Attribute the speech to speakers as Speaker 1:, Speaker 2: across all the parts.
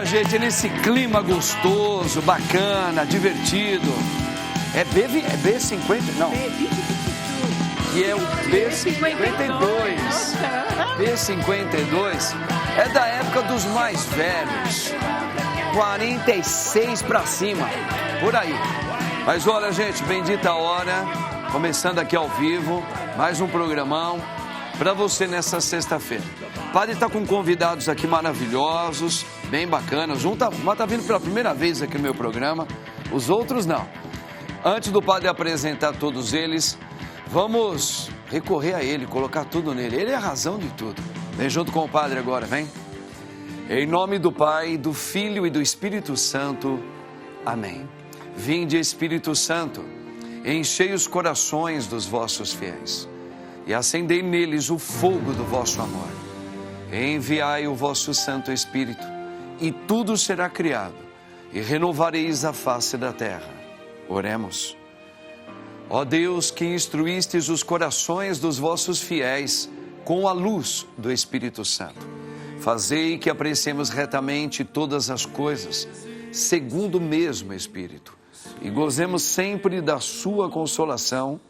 Speaker 1: Olha, gente, nesse clima gostoso, bacana, divertido. É B50? Não. Que é o B52. B52 é da época dos mais velhos. 46 pra cima, por aí. Mas olha, gente, bendita a hora. Começando aqui ao vivo, mais um programão para você nessa sexta-feira. O padre está com convidados aqui maravilhosos, bem bacanas. Um tá vindo pela primeira vez aqui no meu programa, os outros não. Antes do padre apresentar todos eles, vamos recorrer a ele, colocar tudo nele. Ele é a razão de tudo. Vem junto com o padre agora, vem. Em nome do Pai, do Filho e do Espírito Santo. Amém. Vinde, Espírito Santo, enchei os corações dos vossos fiéis e acendei neles o fogo do vosso amor. Enviai o vosso Santo Espírito e tudo será criado e renovareis a face da terra. Oremos. Ó Deus, que instruístes os corações dos vossos fiéis com a luz do Espírito Santo, fazei que apreciemos retamente todas as coisas, segundo o mesmo Espírito, e gozemos sempre da sua consolação,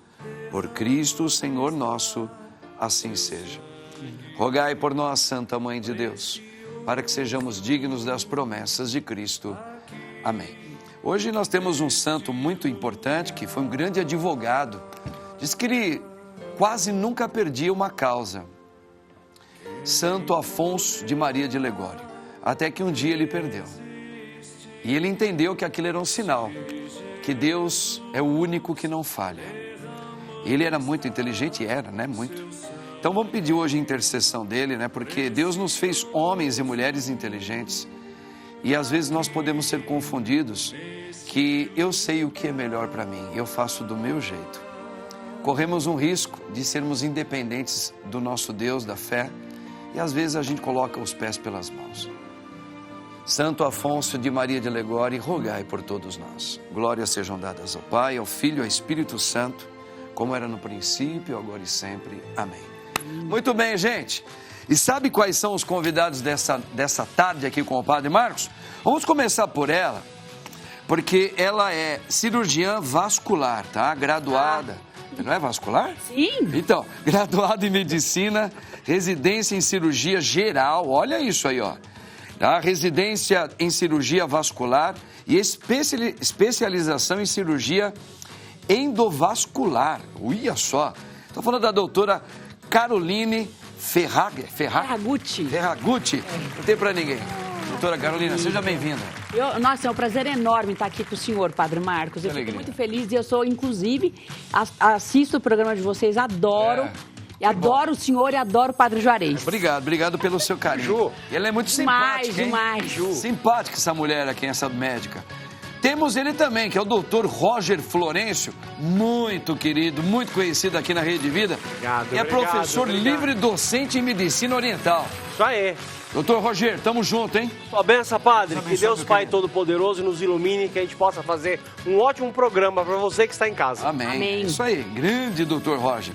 Speaker 1: por Cristo, Senhor nosso, assim seja. Rogai por nós, Santa Mãe de Deus, para que sejamos dignos das promessas de Cristo. Amém. Hoje nós temos um santo muito importante, que foi um grande advogado. Diz que ele quase nunca perdia uma causa. Santo Afonso de Maria de Ligório. Até que um dia ele perdeu. E ele entendeu que aquilo era um sinal, que Deus é o único que não falha. Ele era muito inteligente, muito. Então vamos pedir hoje a intercessão dele, porque Deus nos fez homens e mulheres inteligentes. E às vezes nós podemos ser confundidos, que eu sei o que é melhor para mim, eu faço do meu jeito. Corremos um risco de sermos independentes do nosso Deus, da fé, e às vezes a gente coloca os pés pelas mãos. Santo Afonso de Maria de Ligório, rogai por todos nós. Glórias sejam dadas ao Pai, ao Filho e ao Espírito Santo, como era no princípio, agora e sempre. Amém. Muito bem, gente. E sabe quais são os convidados dessa tarde aqui com o Padre Marcos? Vamos começar por ela, porque ela é cirurgiã vascular, tá? Graduada. Não é vascular?
Speaker 2: Sim.
Speaker 1: Então, graduada em medicina, residência em cirurgia geral, olha isso aí, ó. Tá? Residência em cirurgia vascular e especialização em cirurgia endovascular. Uia só. Estou falando da doutora Caroline Ferragutti. Não tem para ninguém. Doutora Carolina, seja bem-vinda.
Speaker 2: Nossa, é um prazer enorme estar aqui com o senhor, Padre Marcos. Eu fico muito feliz e eu sou, inclusive, assisto o programa de vocês, adoro. Adoro o senhor e adoro o Padre Juarez.
Speaker 1: Obrigado pelo seu carinho. Ela é muito simpática,
Speaker 2: demais.
Speaker 1: Simpática essa mulher aqui, essa médica. Temos ele também, que é o doutor Roger Florencio, muito querido, muito conhecido aqui na Rede Vida.
Speaker 3: Obrigado,
Speaker 1: professor livre docente em medicina oriental.
Speaker 3: Isso aí.
Speaker 1: Doutor Roger, tamo junto, hein?
Speaker 3: Sua benção, Padre. Que Deus Pai Todo-Poderoso nos ilumine, que a gente possa fazer um ótimo programa para você que está em casa.
Speaker 1: Amém. Isso aí, grande doutor Roger.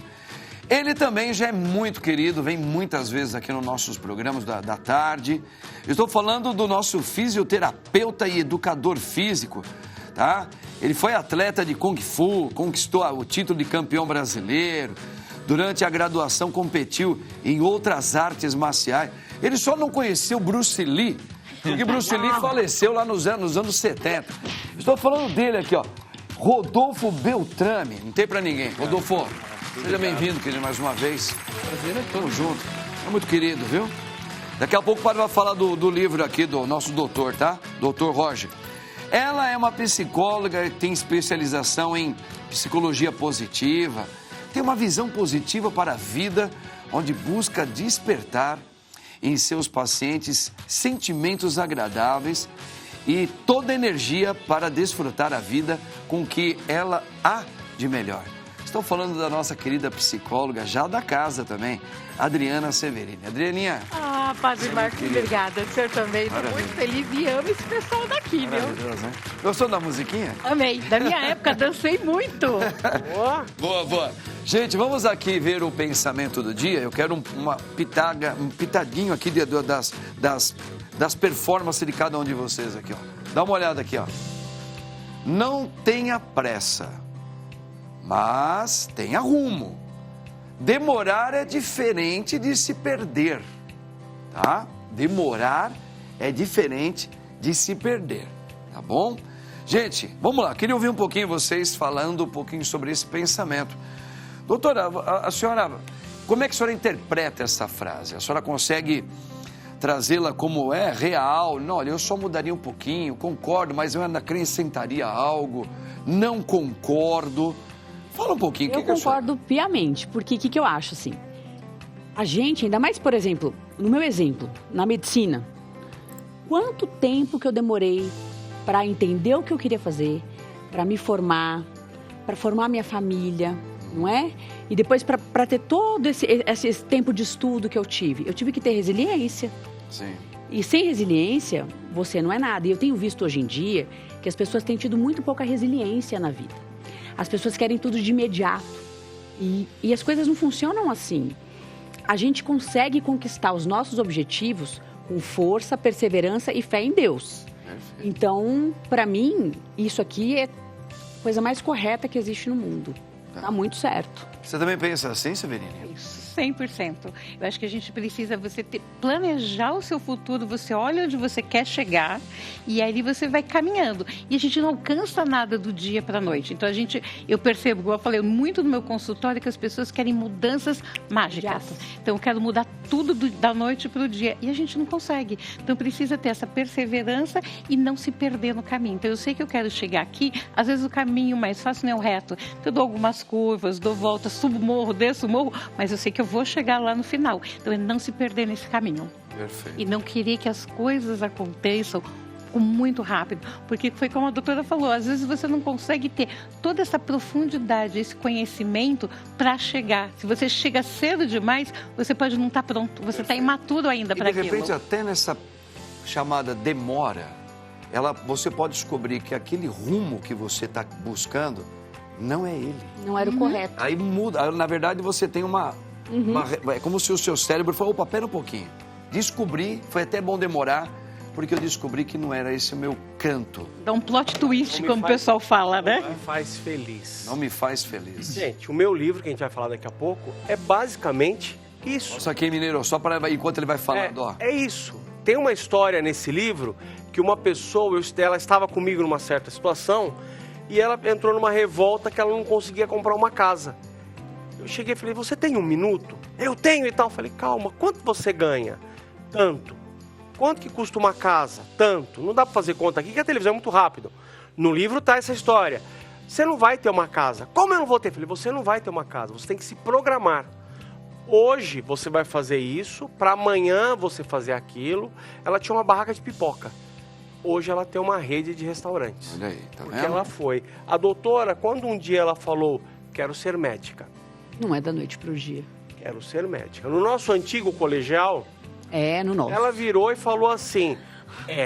Speaker 1: Ele também já é muito querido, vem muitas vezes aqui nos nossos programas da tarde. Estou falando do nosso fisioterapeuta e educador físico, tá? Ele foi atleta de Kung Fu, conquistou o título de campeão brasileiro. Durante a graduação competiu em outras artes marciais. Ele só não conheceu Bruce Lee, porque Bruce Lee faleceu lá nos anos 70. Estou falando dele aqui, ó. Rodolfo Beltrame, não tem pra ninguém. Rodolfo, seja bem-vindo, querido, mais uma vez. Prazer, tamo junto. É muito querido, viu? Daqui a pouco o padre vai falar do livro aqui do nosso doutor, tá? Doutor Roger. Ela é uma psicóloga que tem especialização em psicologia positiva, tem uma visão positiva para a vida, onde busca despertar em seus pacientes sentimentos agradáveis e toda energia para desfrutar a vida com o que ela há de melhor. Estou falando da nossa querida psicóloga, já da casa também, Adriana Severini. Adrianinha.
Speaker 4: Padre Marcos, obrigada. O senhor também. Estou muito feliz e amo esse pessoal daqui, viu?
Speaker 1: Né? Gostou da musiquinha?
Speaker 4: Amei. Da minha época, dancei muito.
Speaker 1: Boa. Gente, vamos aqui ver o pensamento do dia. Eu quero um pitadinho aqui das performances de cada um de vocês aqui, ó. Dá uma olhada aqui, ó. Não tenha pressa, mas tenha rumo. Demorar é diferente de se perder, tá? Demorar é diferente de se perder, tá bom? Gente, vamos lá, queria ouvir um pouquinho vocês falando um pouquinho sobre esse pensamento. Doutora, a senhora, como é que a senhora interpreta essa frase? A senhora consegue trazê-la como é, real? Não, olha, eu só mudaria um pouquinho, concordo, mas eu ainda acrescentaria algo, não concordo. Fala um pouquinho.
Speaker 2: Eu concordo piamente, porque o que eu acho assim? A gente, ainda mais, por exemplo, no meu exemplo, na medicina, quanto tempo que eu demorei para entender o que eu queria fazer, para me formar, para formar minha família, não é? E depois para ter todo esse tempo de estudo que eu tive que ter resiliência.
Speaker 1: Sim.
Speaker 2: E sem resiliência, você não é nada. E eu tenho visto hoje em dia que as pessoas têm tido muito pouca resiliência na vida. As pessoas querem tudo de imediato. E as coisas não funcionam assim. A gente consegue conquistar os nossos objetivos com força, perseverança e fé em Deus. Perfeito. Então, para mim, isso aqui é a coisa mais correta que existe no mundo. Tá muito certo.
Speaker 1: Você também pensa assim, Severine?
Speaker 4: 100%. Eu acho que a gente precisa planejar o seu futuro, você olha onde você quer chegar e aí você vai caminhando. E a gente não alcança nada do dia para a noite. Então eu percebo, como eu falei muito no meu consultório, que as pessoas querem mudanças mágicas. Então eu quero mudar tudo da noite para o dia e a gente não consegue. Então precisa ter essa perseverança e não se perder no caminho. Então eu sei que eu quero chegar aqui, às vezes o caminho mais fácil não é o reto. Então eu dou algumas curvas, dou volta, subo o morro, desço o morro, mas eu sei que eu vou chegar lá no final. Então é não se perder nesse caminho.
Speaker 1: Perfeito.
Speaker 4: E não querer que as coisas aconteçam muito rápido, porque foi como a doutora falou, às vezes você não consegue ter toda essa profundidade, esse conhecimento para chegar. Se você chega cedo demais, você pode não estar pronto, você está imaturo ainda para aquilo.
Speaker 1: De repente, até nessa chamada demora, você pode descobrir que aquele rumo que você está buscando não é ele.
Speaker 2: Não era o correto.
Speaker 1: Aí muda, na verdade você tem é como se o seu cérebro falou, opa, pera um pouquinho. Descobri, foi até bom demorar, porque eu descobri que não era esse o meu canto.
Speaker 4: Dá um plot twist, como o pessoal fala, né?
Speaker 3: Não me faz feliz.
Speaker 1: Não me faz feliz.
Speaker 3: Gente, o meu livro, que a gente vai falar daqui a pouco, é basicamente isso.
Speaker 1: Nossa, aqui, Mineiro, só para enquanto ele vai falando, ó.
Speaker 3: É isso. Tem uma história nesse livro que uma pessoa, ela estava comigo numa certa situação e ela entrou numa revolta que ela não conseguia comprar uma casa. Eu cheguei e falei, você tem um minuto? Eu tenho e tal. Eu falei, calma, quanto você ganha? Tanto. Quanto que custa uma casa? Tanto. Não dá para fazer conta aqui, que a televisão é muito rápido. No livro tá essa história. Você não vai ter uma casa. Como eu não vou ter? Eu falei, você não vai ter uma casa, você tem que se programar. Hoje você vai fazer isso, para amanhã você fazer aquilo. Ela tinha uma barraca de pipoca. Hoje ela tem uma rede de restaurantes.
Speaker 1: Olha aí, tá vendo?
Speaker 3: Porque ela foi. A doutora, quando um dia ela falou, quero ser médica.
Speaker 2: Não é da noite para o dia.
Speaker 3: Quero ser médica. No nosso antigo colegial...
Speaker 2: No nosso.
Speaker 3: Ela virou e falou assim,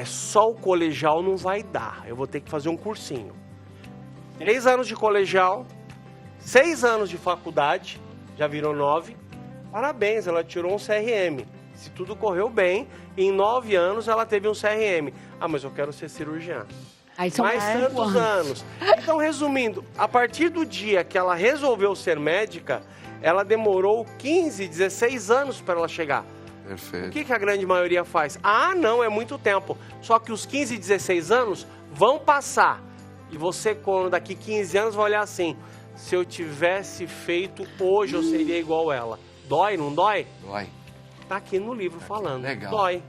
Speaker 3: só o colegial não vai dar, eu vou ter que fazer um cursinho. 3 anos de colegial, 6 anos de faculdade, já virou 9. Parabéns, ela tirou um CRM. Se tudo correu bem, em 9 anos ela teve um CRM. Ah, mas eu quero ser cirurgiã.
Speaker 2: Aí são
Speaker 3: mais tantos anos. Então, resumindo, a partir do dia que ela resolveu ser médica, ela demorou 15, 16 anos para ela chegar.
Speaker 1: Perfeito.
Speaker 3: O que a grande maioria faz? Ah, não, é muito tempo. Só que os 15, 16 anos vão passar. E você, quando daqui 15 anos, vai olhar assim, se eu tivesse feito hoje, eu seria igual ela. Dói, não dói?
Speaker 1: Dói.
Speaker 3: Tá aqui no livro falando.
Speaker 1: Legal.
Speaker 3: Dói.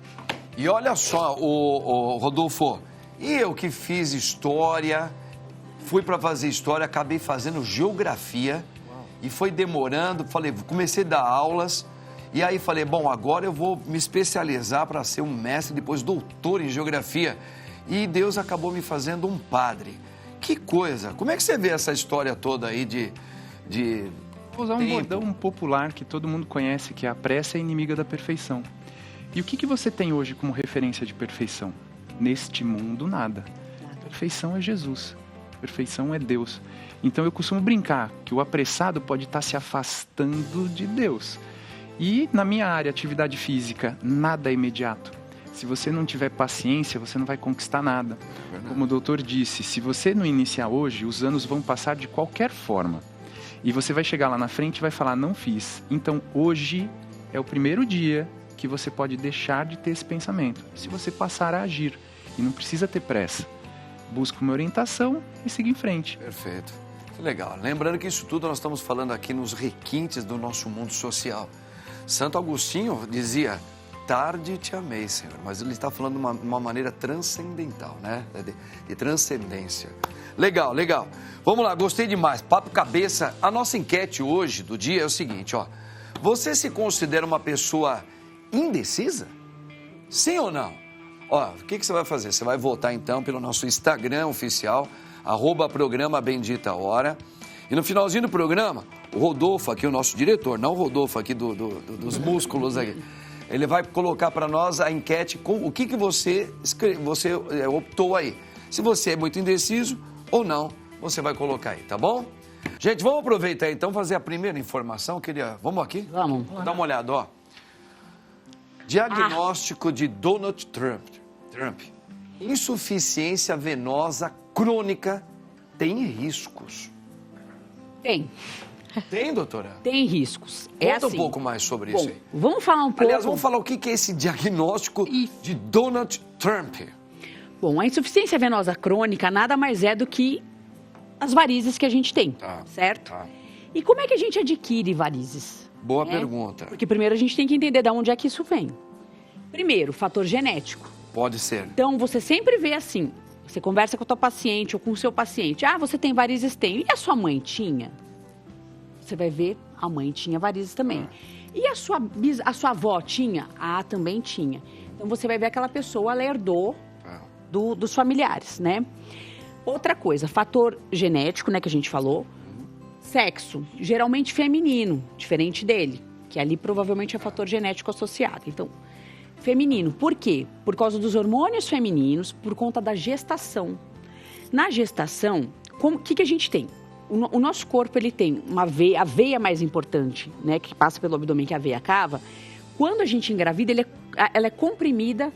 Speaker 1: E olha só, o Rodolfo, eu que fiz história, fui para fazer história, acabei fazendo geografia. E foi demorando, comecei a dar aulas. E aí falei, bom, agora eu vou me especializar para ser um mestre, depois doutor em geografia. E Deus acabou me fazendo um padre. Que coisa! Como é que você vê essa história toda aí de
Speaker 5: Vou usar um bordão popular que todo mundo conhece, que é a pressa é inimiga da perfeição. E o que você tem hoje como referência de perfeição? Neste mundo, nada. Perfeição é Jesus. Perfeição é Deus. Então eu costumo brincar que o apressado pode estar se afastando de Deus. E na minha área, atividade física, nada é imediato. Se você não tiver paciência, você não vai conquistar nada. Como o doutor disse, se você não iniciar hoje, os anos vão passar de qualquer forma. E você vai chegar lá na frente e vai falar, não fiz. Então, hoje é o primeiro dia que você pode deixar de ter esse pensamento. Se você passar a agir. E não precisa ter pressa. Busca uma orientação e siga em frente.
Speaker 1: Perfeito. Que legal. Lembrando que isso tudo nós estamos falando aqui nos requintes do nosso mundo social. Santo Agostinho dizia, tarde te amei, Senhor. Mas ele está falando de uma maneira transcendental, né? De transcendência. Legal, legal. Vamos lá, gostei demais. Papo cabeça. A nossa enquete hoje do dia é o seguinte, ó. Você se considera uma pessoa indecisa? Sim ou não? Ó, o que você vai fazer? Você vai votar então pelo nosso Instagram oficial, @programa Bendita Hora. E no finalzinho do programa, o Rodolfo aqui, o nosso diretor, não o Rodolfo aqui dos músculos aqui, ele vai colocar para nós a enquete com o que você optou aí. Se você é muito indeciso ou não, você vai colocar aí, tá bom? Gente, vamos aproveitar então, fazer a primeira informação. Vamos aqui?
Speaker 2: Vamos.
Speaker 1: Dá uma olhada, ó. Diagnóstico de Donald Trump. Insuficiência venosa crônica tem riscos.
Speaker 2: Tem.
Speaker 1: Tem, doutora?
Speaker 2: Tem riscos.
Speaker 1: Conta um pouco mais sobre isso aí.
Speaker 2: Vamos falar um pouco...
Speaker 1: Aliás, vamos falar o que é esse diagnóstico de Donald Trump.
Speaker 2: Bom, a insuficiência venosa crônica nada mais é do que as varizes que a gente tem, certo?
Speaker 1: Tá.
Speaker 2: E como é que a gente adquire varizes?
Speaker 1: Boa pergunta.
Speaker 2: Porque primeiro a gente tem que entender de onde é que isso vem. Primeiro, fator genético.
Speaker 1: Pode ser.
Speaker 2: Então, você sempre vê assim, você conversa com a tua paciente ou com o seu paciente, você tem varizes? Tenho. E a sua mãe tinha? Você vai ver, a mãe tinha varizes também. E a sua avó tinha? Também tinha. Então, você vai ver aquela pessoa, ela herdou dos familiares, né? Outra coisa, fator genético, né, que a gente falou. Sexo, geralmente feminino, diferente dele, que ali provavelmente é fator genético associado. Então, feminino. Por quê? Por causa dos hormônios femininos, por conta da gestação. Na gestação, o que a gente tem? O nosso corpo, ele tem a veia mais importante, né, que passa pelo abdômen, que é a veia cava. Quando a gente engravida, ela é comprimida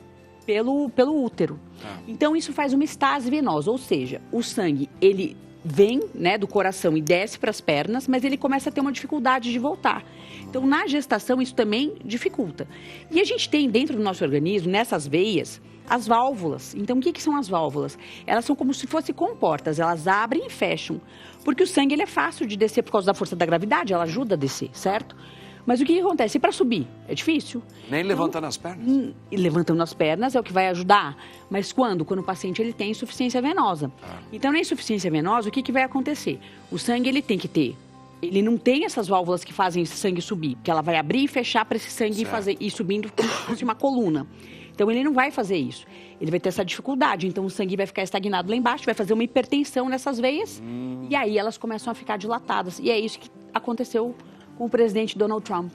Speaker 2: pelo útero. Então, isso faz uma estase venosa, ou seja, o sangue, ele vem, né, do coração e desce para as pernas, mas ele começa a ter uma dificuldade de voltar. Então, na gestação, isso também dificulta. E a gente tem dentro do nosso organismo, nessas veias, as válvulas. Então, o que são as válvulas? Elas são como se fossem comportas, elas abrem e fecham. Porque o sangue, ele é fácil de descer por causa da força da gravidade, ela ajuda a descer, certo? Mas o que acontece? E para subir? É difícil.
Speaker 1: Nem levantando as pernas?
Speaker 2: Levantando as pernas é o que vai ajudar. Mas quando? Quando o paciente ele tem insuficiência venosa. Então, na insuficiência venosa, o que vai acontecer? O sangue, ele tem que ter. Ele não tem essas válvulas que fazem esse sangue subir. Porque ela vai abrir e fechar para esse sangue ir subindo como se fosse uma coluna. Então, ele não vai fazer isso. Ele vai ter essa dificuldade. Então, o sangue vai ficar estagnado lá embaixo, vai fazer uma hipertensão nessas veias. E aí, elas começam a ficar dilatadas. E é isso que aconteceu com o presidente Donald Trump.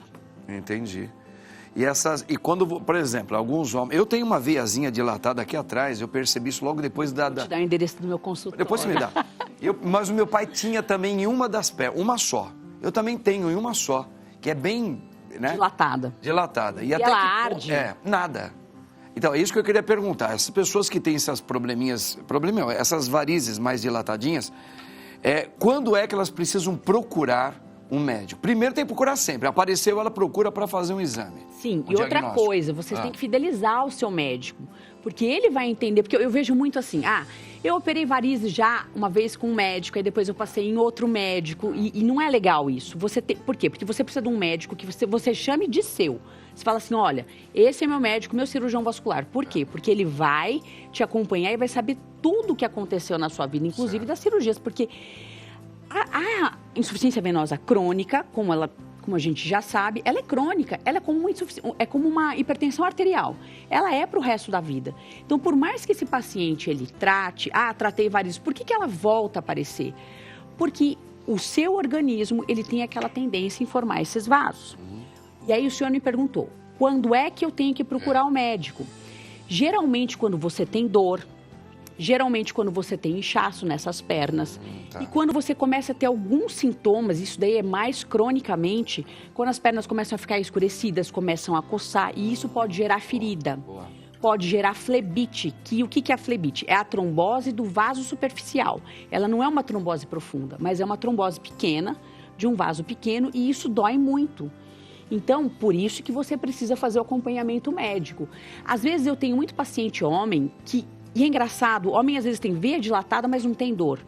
Speaker 1: Entendi. E quando, por exemplo, alguns homens... Eu tenho uma veiazinha dilatada aqui atrás, eu percebi isso logo depois da...
Speaker 2: Vou te dar o endereço do meu consultório.
Speaker 1: Depois você me dá. Mas o meu pai tinha também em uma das pernas, uma só. Eu também tenho em uma só, que é bem... né? Dilatada. E até
Speaker 2: ela arde?
Speaker 1: Nada. Então, é isso que eu queria perguntar. Essas pessoas que têm essas essas varizes mais dilatadinhas, quando é que elas precisam procurar um médico? Primeiro tem que procurar sempre. Apareceu, ela procura para fazer um exame.
Speaker 2: Sim, e outra coisa, vocês têm que fidelizar o seu médico. Porque ele vai entender, porque eu vejo muito assim, eu operei varizes já uma vez com um médico, aí depois eu passei em outro médico, e não é legal isso. Por quê? Porque você precisa de um médico que você chame de seu. Você fala assim, olha, esse é meu médico, meu cirurgião vascular. Por quê? Porque ele vai te acompanhar e vai saber tudo o que aconteceu na sua vida, inclusive das cirurgias, porque a insuficiência venosa crônica, como a gente já sabe, ela é crônica, ela é como uma hipertensão arterial. Ela é para o resto da vida. Então, por mais que esse paciente ele tratei varizes, por que ela volta a aparecer? Porque o seu organismo, ele tem aquela tendência em formar esses vasos. E aí o senhor me perguntou, quando é que eu tenho que procurar o médico? Geralmente quando você tem dor, geralmente quando você tem inchaço nessas pernas. E quando você começa a ter alguns sintomas, isso daí é mais cronicamente, quando as pernas começam a ficar escurecidas, começam a coçar, e isso pode gerar ferida. pode gerar flebite, que o que é a flebite? É a trombose do vaso superficial. Ela não é uma trombose profunda, mas é uma trombose pequena, de um vaso pequeno, e isso dói muito. Então, por isso que você precisa fazer o acompanhamento médico. Às vezes eu tenho muito paciente homem que, e é engraçado, homem às vezes tem veia dilatada, mas não tem dor.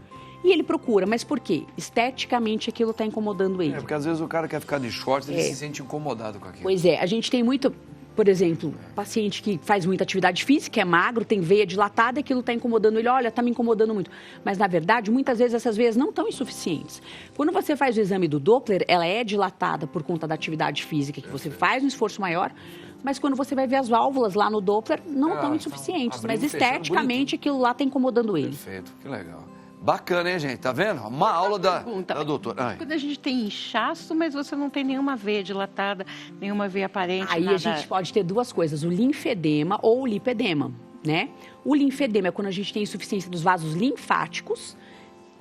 Speaker 2: E ele procura, mas por quê? Esteticamente aquilo está incomodando ele.
Speaker 1: Porque às vezes o cara quer ficar de shorts, ele se sente incomodado com aquilo.
Speaker 2: Pois é, a gente tem muito, por exemplo, paciente que faz muita atividade física, é magro, tem veia dilatada, aquilo está incomodando ele, olha, está me incomodando muito. Mas, na verdade, muitas vezes essas veias não estão insuficientes. Quando você faz o exame do Doppler, ela é dilatada por conta da atividade física, que você faz um esforço maior, mas quando você vai ver as válvulas lá no Doppler, não estão insuficientes. Mas esteticamente aquilo lá está incomodando ele.
Speaker 1: Perfeito, que legal. Bacana, hein, gente? Tá vendo? Uma aula da doutora. Ai.
Speaker 4: Quando a gente tem inchaço, mas você não tem nenhuma veia dilatada, nenhuma veia aparente,
Speaker 2: Aí
Speaker 4: nada.
Speaker 2: a gente pode ter duas coisas, o linfedema ou o lipedema, né? O linfedema é quando a gente tem insuficiência dos vasos linfáticos,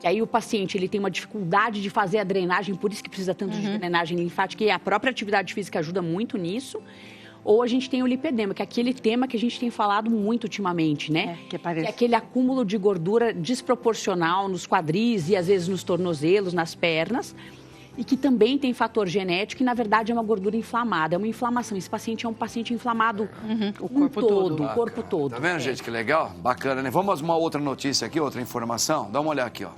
Speaker 2: que aí o paciente ele tem uma dificuldade de fazer a drenagem, por isso que precisa tanto de drenagem linfática, e a própria atividade física ajuda muito nisso. Ou a gente tem o lipedema, que é aquele tema que a gente tem falado muito ultimamente, né?
Speaker 4: Que aparece.
Speaker 2: É aquele acúmulo de gordura desproporcional nos quadris e às vezes nos tornozelos, nas pernas, e que também tem fator genético e, na verdade, é uma gordura inflamada, é uma inflamação. Esse paciente é um paciente inflamado
Speaker 4: O corpo todo.
Speaker 2: o corpo todo.
Speaker 1: Tá vendo, gente? Que legal? Bacana, né? Vamos uma outra notícia aqui, outra informação. Dá uma olhada aqui, ó.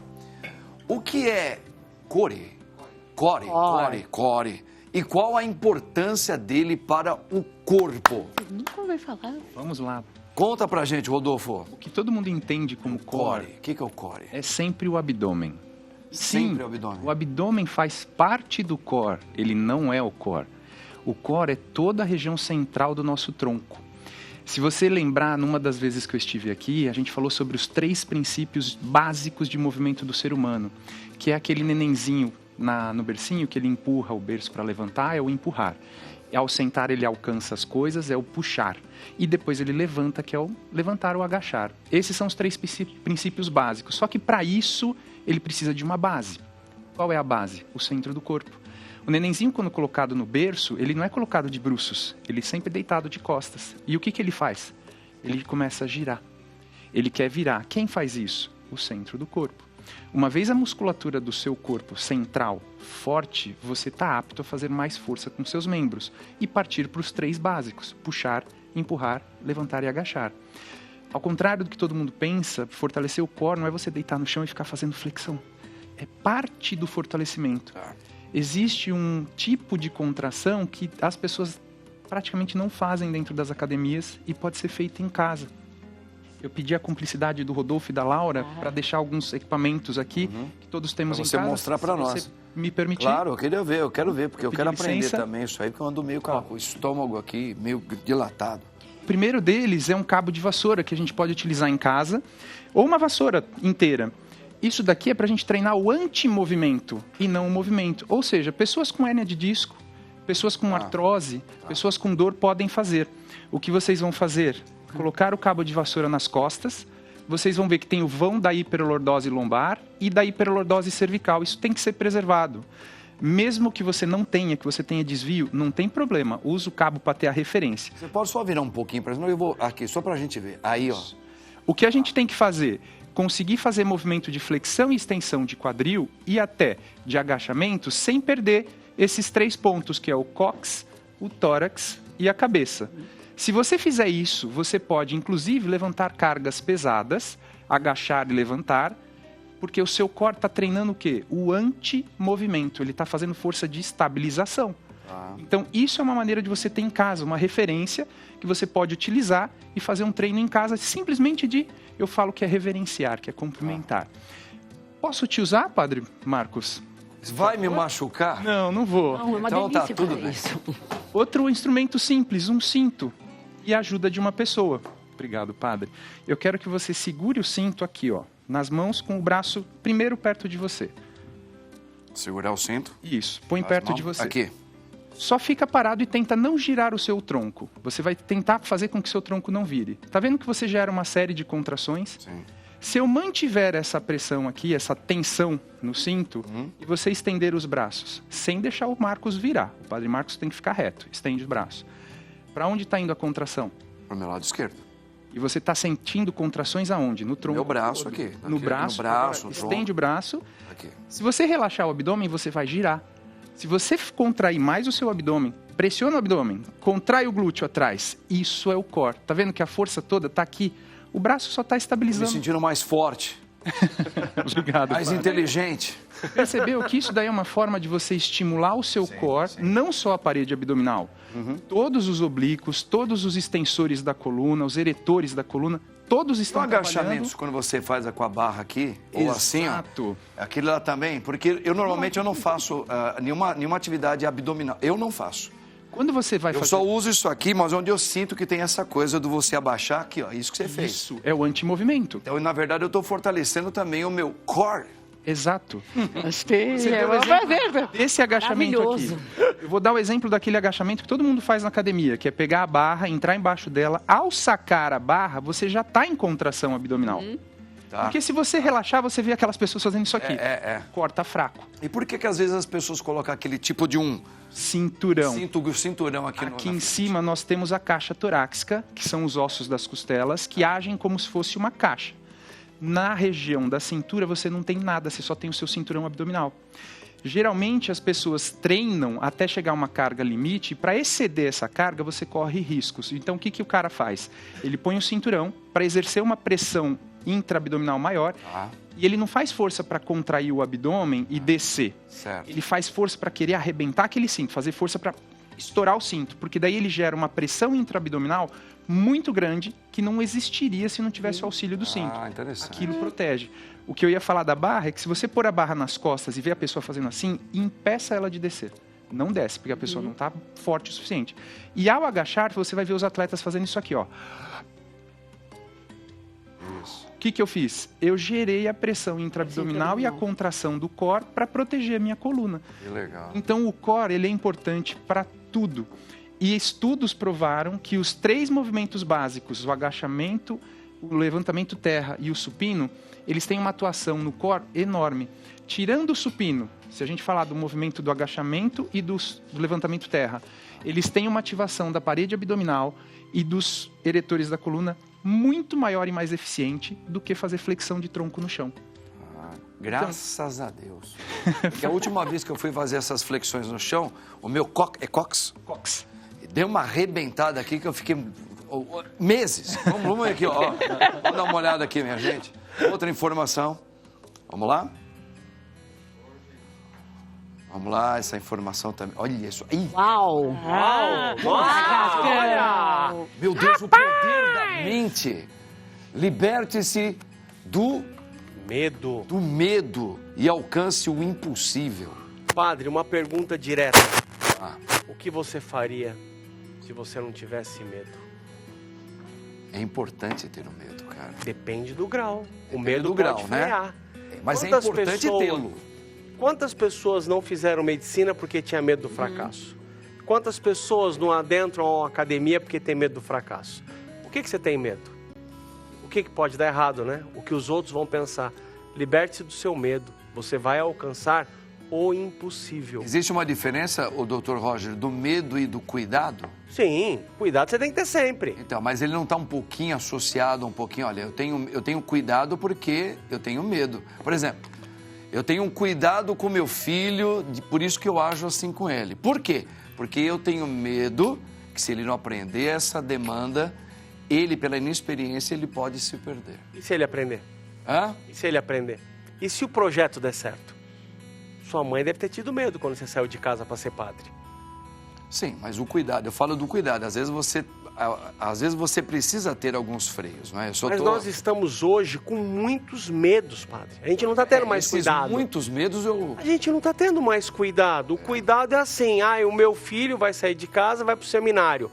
Speaker 1: O que é core? Core. E qual a importância dele para o corpo?
Speaker 4: Nunca vai falar.
Speaker 5: Vamos lá.
Speaker 1: Conta pra gente, Rodolfo.
Speaker 5: O que todo mundo entende como core
Speaker 1: O que é o core?
Speaker 5: é sempre o abdômen.
Speaker 1: Sempre o abdômen.
Speaker 5: O abdômen faz parte do core, ele não é o core. O core é toda a região central do nosso tronco. Se você lembrar, numa das vezes que eu estive aqui, a gente falou sobre os 3 princípios básicos de movimento do ser humano, que é aquele nenenzinho no bercinho, que ele empurra o berço para levantar, é o empurrar. Ao sentar, ele alcança as coisas, é o puxar. E depois ele levanta, que é o levantar ou agachar. Esses são os 3 princípios básicos. Só que para isso, ele precisa de uma base. Qual é a base? O centro do corpo. O nenenzinho, quando colocado no berço, ele não é colocado de bruços. Ele é sempre deitado de costas. E o que ele faz? Ele começa a girar. Ele quer virar. Quem faz isso? O centro do corpo. Uma vez a musculatura do seu corpo central forte, você está apto a fazer mais força com seus membros e partir para os 3 básicos: puxar, empurrar, levantar e agachar. Ao contrário do que todo mundo pensa, fortalecer o core não é você deitar no chão e ficar fazendo flexão. É parte do fortalecimento. Existe um tipo de contração que as pessoas praticamente não fazem dentro das academias e pode ser feita em casa. Eu pedi a cumplicidade do Rodolfo e da Laura para deixar alguns equipamentos aqui que todos temos
Speaker 1: pra
Speaker 5: em
Speaker 1: você
Speaker 5: casa.
Speaker 1: mostrar para nós.
Speaker 5: Você me permitir?
Speaker 1: Claro, eu quero ver, porque eu quero aprender
Speaker 5: licença.
Speaker 1: também isso aí, porque eu ando meio com o estômago aqui, meio dilatado.
Speaker 5: O primeiro deles é um cabo de vassoura que a gente pode utilizar em casa, ou uma vassoura inteira. Isso daqui é para a gente treinar o antimovimento e não o movimento. Ou seja, pessoas com hérnia de disco, pessoas com artrose, pessoas com dor podem fazer. O que vocês vão fazer? Colocar o cabo de vassoura nas costas. Vocês vão ver que tem o vão da hiperlordose lombar e da hiperlordose cervical. Isso tem que ser preservado. Mesmo que você não tenha, que você tenha desvio, não tem problema. Usa o cabo para ter a referência.
Speaker 1: Você pode só virar um pouquinho para nós? Eu vou aqui, só para a gente ver. Aí, ó.
Speaker 5: O que a gente tem que fazer? Conseguir fazer movimento de flexão e extensão de quadril e até de agachamento sem perder esses 3 pontos, que é o cóccix, o tórax e a cabeça. Se você fizer isso, você pode, inclusive, levantar cargas pesadas, agachar e levantar, porque o seu core está treinando o quê? O anti-movimento. Ele está fazendo força de estabilização. Então, isso é uma maneira de você ter em casa, uma referência que você pode utilizar e fazer um treino em casa, simplesmente eu falo que é reverenciar, que é complementar. Posso te usar, Padre Marcos?
Speaker 1: Vai me machucar?
Speaker 5: Não vou.
Speaker 2: Não, é uma
Speaker 1: Então
Speaker 2: delícia
Speaker 1: tá tudo
Speaker 2: fazer
Speaker 1: bem.
Speaker 2: isso.
Speaker 5: Outro instrumento simples, um cinto, e a ajuda de uma pessoa. Obrigado, Padre. Eu quero que você segure o cinto aqui, ó, nas mãos, com o braço primeiro perto de você.
Speaker 1: Segurar o cinto.
Speaker 5: Isso, põe
Speaker 1: As
Speaker 5: perto
Speaker 1: mãos.
Speaker 5: de você.
Speaker 1: Aqui.
Speaker 5: Só fica parado e tenta não girar o seu tronco. Você vai tentar fazer com que seu tronco não vire. Tá vendo que você gera uma série de contrações?
Speaker 1: Sim.
Speaker 5: Se eu mantiver essa pressão aqui, essa tensão no cinto, e você estender os braços, sem deixar o Marcos virar. O Padre Marcos tem que ficar reto. Estende os braços. Para onde está indo a contração?
Speaker 1: Para o meu lado esquerdo.
Speaker 5: E você está sentindo contrações aonde? No tronco.
Speaker 1: Meu braço aqui.
Speaker 5: No braço.
Speaker 1: No braço,
Speaker 5: estende o braço.
Speaker 1: Aqui.
Speaker 5: Se você relaxar o abdômen, você vai girar. Se você contrair mais o seu abdômen, pressiona o abdômen, contrai o glúteo atrás, isso é o core. Tá vendo que a força toda tá aqui? O braço só está estabilizando.
Speaker 1: Me sentindo mais forte.
Speaker 5: Obrigado.
Speaker 1: Mais inteligente.
Speaker 5: Percebeu que isso daí é uma forma de você estimular o seu core, não só a parede abdominal. Todos os oblíquos, todos os extensores da coluna, os eretores da coluna, todos estão
Speaker 1: agachamentos, quando você faz com a barra aqui, ou assim, ó, aquilo lá também, porque eu normalmente eu não faço nenhuma atividade abdominal, eu não faço.
Speaker 5: Quando você vai fazer...
Speaker 1: Eu só uso isso aqui, mas onde eu sinto que tem essa coisa do você abaixar aqui, ó, isso que você fez.
Speaker 5: Isso é o antimovimento.
Speaker 1: Então, na verdade, eu estou fortalecendo também o meu core.
Speaker 5: Exato.
Speaker 2: Esse
Speaker 5: agachamento aqui. Eu vou dar o exemplo daquele agachamento que todo mundo faz na academia, que é pegar a barra, entrar embaixo dela. Ao sacar a barra, você já está em contração abdominal. Tá. Porque se você relaxar, você vê aquelas pessoas fazendo isso aqui. O core tá fraco.
Speaker 1: E por que às vezes as pessoas colocam aquele tipo de
Speaker 5: cinturão?
Speaker 1: Cinturão aqui
Speaker 5: em cima nós temos a caixa torácica, que são os ossos das costelas, que agem como se fosse uma caixa. Na região da cintura você não tem nada, você só tem o seu cinturão abdominal. Geralmente as pessoas treinam até chegar a uma carga limite e para exceder essa carga você corre riscos. Então o que o cara faz? Ele põe o cinturão para exercer uma pressão intra-abdominal maior e ele não faz força para contrair o abdômen e descer.
Speaker 1: Certo.
Speaker 5: Ele faz força para querer arrebentar aquele cinto, fazer força para estourar o cinto, porque daí ele gera uma pressão intra-abdominal muito grande que não existiria se não tivesse o auxílio do cinto.
Speaker 1: Interessante.
Speaker 5: Aquilo protege. O que eu ia falar da barra é que se você pôr a barra nas costas e ver a pessoa fazendo assim, impeça ela de descer. Não desce, porque a pessoa não está forte o suficiente. E ao agachar, você vai ver os atletas fazendo isso aqui, ó.
Speaker 1: Isso.
Speaker 5: O que eu fiz? Eu gerei a pressão intra-abdominal e a contração do core para proteger a minha coluna.
Speaker 1: Que legal.
Speaker 5: Então o core ele é importante para tudo. E estudos provaram que os 3 movimentos básicos, o agachamento, o levantamento terra e o supino, eles têm uma atuação no core enorme. Tirando o supino, se a gente falar do movimento do agachamento e do levantamento terra, eles têm uma ativação da parede abdominal e dos eretores da coluna muito maior e mais eficiente do que fazer flexão de tronco no chão.
Speaker 1: Graças a Deus. Porque a última vez que eu fui fazer essas flexões no chão, o meu cox?
Speaker 5: Cox.
Speaker 1: Deu uma arrebentada aqui que eu fiquei meses. Vamos aqui, ó. Vamos dar uma olhada aqui, minha gente. Outra informação. Vamos lá? Vamos lá, essa informação também. Olha isso. Ih.
Speaker 2: Uau!
Speaker 1: Nossa! Olha! Meu Deus, o poder da mente. Liberte-se do medo e alcance o impossível.
Speaker 3: Padre, uma pergunta direta. O que você faria se você não tivesse medo?
Speaker 1: É importante ter o medo, cara.
Speaker 3: Depende do grau. O medo
Speaker 1: do
Speaker 3: pode
Speaker 1: grau,
Speaker 3: frear.
Speaker 1: Né? Mas é importante tê-lo.
Speaker 3: Quantas pessoas não fizeram medicina porque tinha medo do fracasso? Quantas pessoas não adentram a uma academia porque tem medo do fracasso? O que você tem medo? O que pode dar errado, né? O que os outros vão pensar. Liberte-se do seu medo. Você vai alcançar o impossível. Existe uma diferença, o Dr. Roger, do medo e do cuidado? Sim, cuidado você tem que ter sempre. Então, mas ele não está um pouquinho associado, olha, eu tenho cuidado porque eu tenho medo. Por exemplo, eu tenho um cuidado com meu filho, por isso que eu ajo assim com ele. Por quê? Porque eu tenho medo que se ele não aprender essa demanda, ele, pela inexperiência, ele pode se perder. E se ele aprender? E se ele aprender? E se o projeto der certo? Sua mãe deve ter tido medo quando você saiu de casa para ser padre. Sim, mas o cuidado, eu falo do cuidado. Às vezes você precisa ter alguns freios, não é? Mas nós estamos hoje com muitos medos, padre. A gente não está tendo mais cuidado. Muitos medos A gente não está tendo mais cuidado. O cuidado é assim, o meu filho vai sair de casa, vai para o seminário.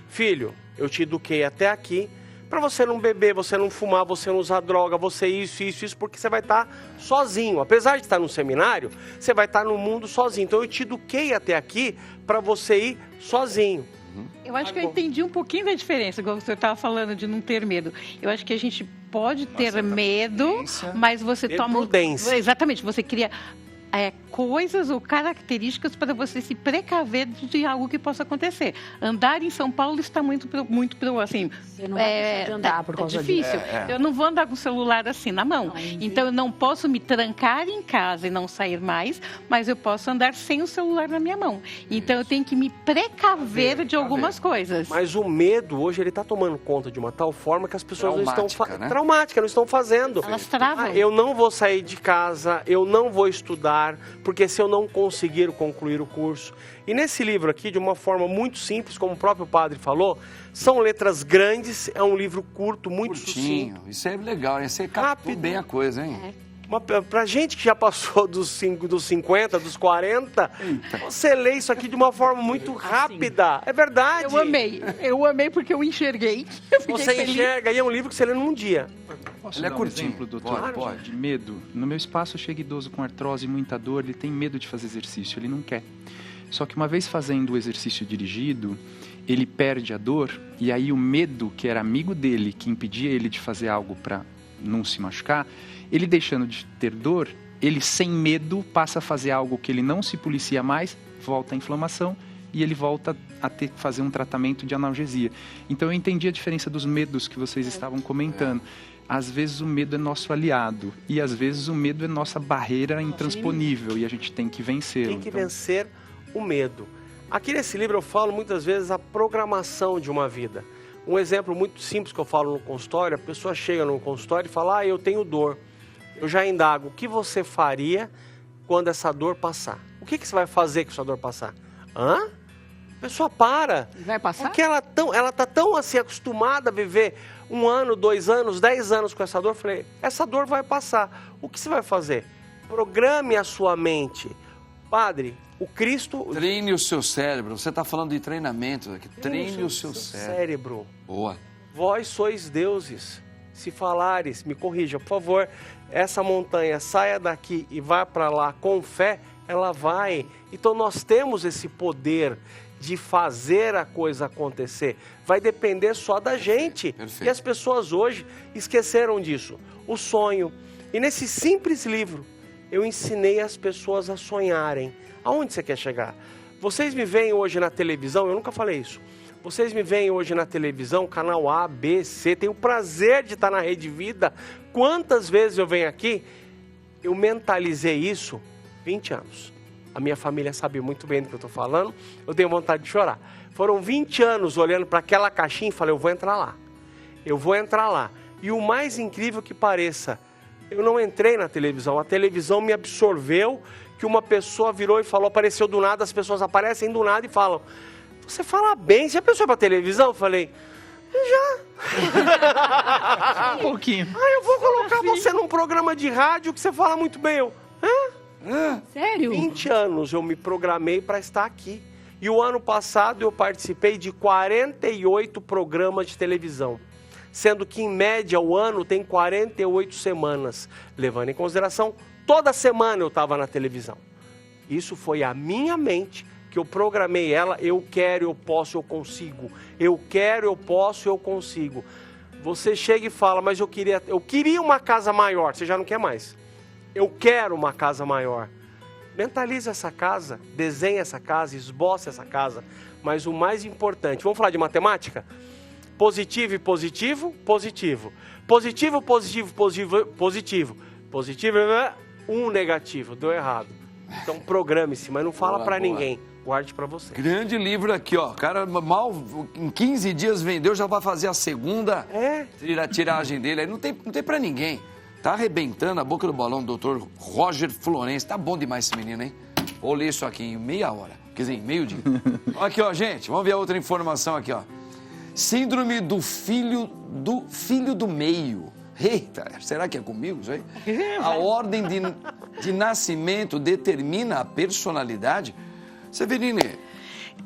Speaker 3: Filho, eu te eduquei até aqui para você não beber, você não fumar, você não usar droga, você isso, porque você vai estar sozinho. Apesar de estar no seminário, você vai estar no mundo sozinho. Então eu te eduquei até aqui para você ir sozinho.
Speaker 4: Eu acho que eu entendi um pouquinho da diferença, como você estava falando de não ter medo. Eu acho que a gente pode ter medo, mas você toma... prudência. Exatamente, você cria coisas ou características para você se precaver de algo que possa acontecer. Andar em São Paulo está muito assim,
Speaker 2: Você não vai deixar de andar por causa
Speaker 4: difícil.
Speaker 2: disso.
Speaker 4: Eu não vou andar com o celular assim na mão. Então eu não posso me trancar em casa e não sair mais, mas eu posso andar sem o celular na minha mão. Então eu tenho que me precaver de algumas coisas.
Speaker 3: Mas o medo hoje ele está tomando conta de uma tal forma que as pessoas
Speaker 1: Traumática,
Speaker 3: não estão fazendo.
Speaker 4: Elas travam.
Speaker 3: Eu não vou sair de casa, eu não vou estudar, porque se eu não conseguir concluir o curso. E nesse livro aqui, de uma forma muito simples, como o próprio padre falou, são letras grandes, é um livro curto, muito sucinto.
Speaker 1: Isso é legal, você captou bem a coisa, hein?
Speaker 3: Pra gente que já passou dos 50, dos 40, você lê isso aqui de uma forma muito rápida. É verdade.
Speaker 4: Eu amei porque eu enxerguei.
Speaker 3: Você enxerga, e é um livro que você lê num dia.
Speaker 5: Posso dar um exemplo, doutor?
Speaker 1: Pode.
Speaker 5: De medo. No meu espaço chega idoso com artrose e muita dor, ele tem medo de fazer exercício, ele não quer. Só que uma vez fazendo o exercício dirigido, ele perde a dor, e aí o medo, que era amigo dele, que impedia ele de fazer algo para não se machucar, ele deixando de ter dor, ele sem medo passa a fazer algo que ele não se policia mais, volta a inflamação e ele volta a ter que fazer um tratamento de analgesia. Então eu entendi a diferença dos medos que vocês estavam comentando. Às vezes o medo é nosso aliado e às vezes o medo é nossa barreira intransponível e a gente tem que vencê-lo.
Speaker 3: Tem que vencer o medo. Aqui nesse livro eu falo muitas vezes a programação de uma vida. Um exemplo muito simples que eu falo no consultório, a pessoa chega no consultório e fala, eu tenho dor. Eu já indago, o que você faria quando essa dor passar? O que você vai fazer com essa dor passar? A pessoa para.
Speaker 2: Vai passar?
Speaker 3: Porque ela está tão assim, acostumada a viver 1 ano, 2 anos, 10 anos com essa dor. Eu falei, essa dor vai passar. O que você vai fazer? Programe a sua mente. Padre, o Cristo...
Speaker 1: Treine o seu cérebro. Você está falando de treinamento aqui. Treine o seu cérebro. Boa.
Speaker 3: Vós sois deuses. Se falares, me corrija, por favor, essa montanha saia daqui e vá para lá com fé, ela vai. Então nós temos esse poder de fazer a coisa acontecer. Vai depender só da gente.
Speaker 1: Perfeito.
Speaker 3: E as pessoas hoje esqueceram disso. O sonho. E nesse simples livro, eu ensinei as pessoas a sonharem. Aonde você quer chegar? Vocês me veem hoje na televisão, eu nunca falei isso. Vocês me veem hoje na televisão, canal A, B, C, tenho o prazer de estar na Rede Vida. Quantas vezes eu venho aqui, eu mentalizei isso 20 anos. A minha família sabe muito bem do que eu estou falando, eu tenho vontade de chorar. Foram 20 anos olhando para aquela caixinha e falei, eu vou entrar lá. Eu vou entrar lá. E o mais incrível que pareça, eu não entrei na televisão, a televisão me absorveu, que uma pessoa virou e falou, apareceu do nada, as pessoas aparecem do nada e falam, você fala bem, você já pensou para televisão? Eu falei, já.
Speaker 5: Um pouquinho.
Speaker 3: Eu vou colocar você num programa de rádio que você fala muito bem. Eu,
Speaker 2: Sério?
Speaker 3: 20 anos eu me programei para estar aqui. E o ano passado eu participei de 48 programas de televisão. Sendo que, em média, o ano tem 48 semanas. Levando em consideração, toda semana eu estava na televisão. Isso foi a minha mente que eu programei ela, eu quero, eu posso, eu consigo. Eu quero, eu posso, eu consigo. Você chega e fala, mas eu queria uma casa maior. Você já não quer mais. Eu quero uma casa maior. Mentaliza essa casa, desenha essa casa, esboça essa casa. Mas o mais importante, vamos falar de matemática? Positivo e positivo, positivo. Positivo, positivo, positivo, positivo. Positivo, negativo, deu errado. Então programe-se, mas não fala para ninguém. Guarde para você.
Speaker 1: Grande livro aqui, ó. Cara, mal em 15 dias vendeu, já vai fazer a segunda tiragem dele. Aí não tem para ninguém. Tá arrebentando a boca do balão, doutor Roger Florencio. Tá bom demais esse menino, hein? Vou ler isso aqui em meia hora. Quer dizer, em meio dia. Aqui, ó, gente. Vamos ver a outra informação aqui, ó. Síndrome do filho do meio. Eita, será que é comigo isso aí? A ordem de nascimento determina a personalidade? Severine,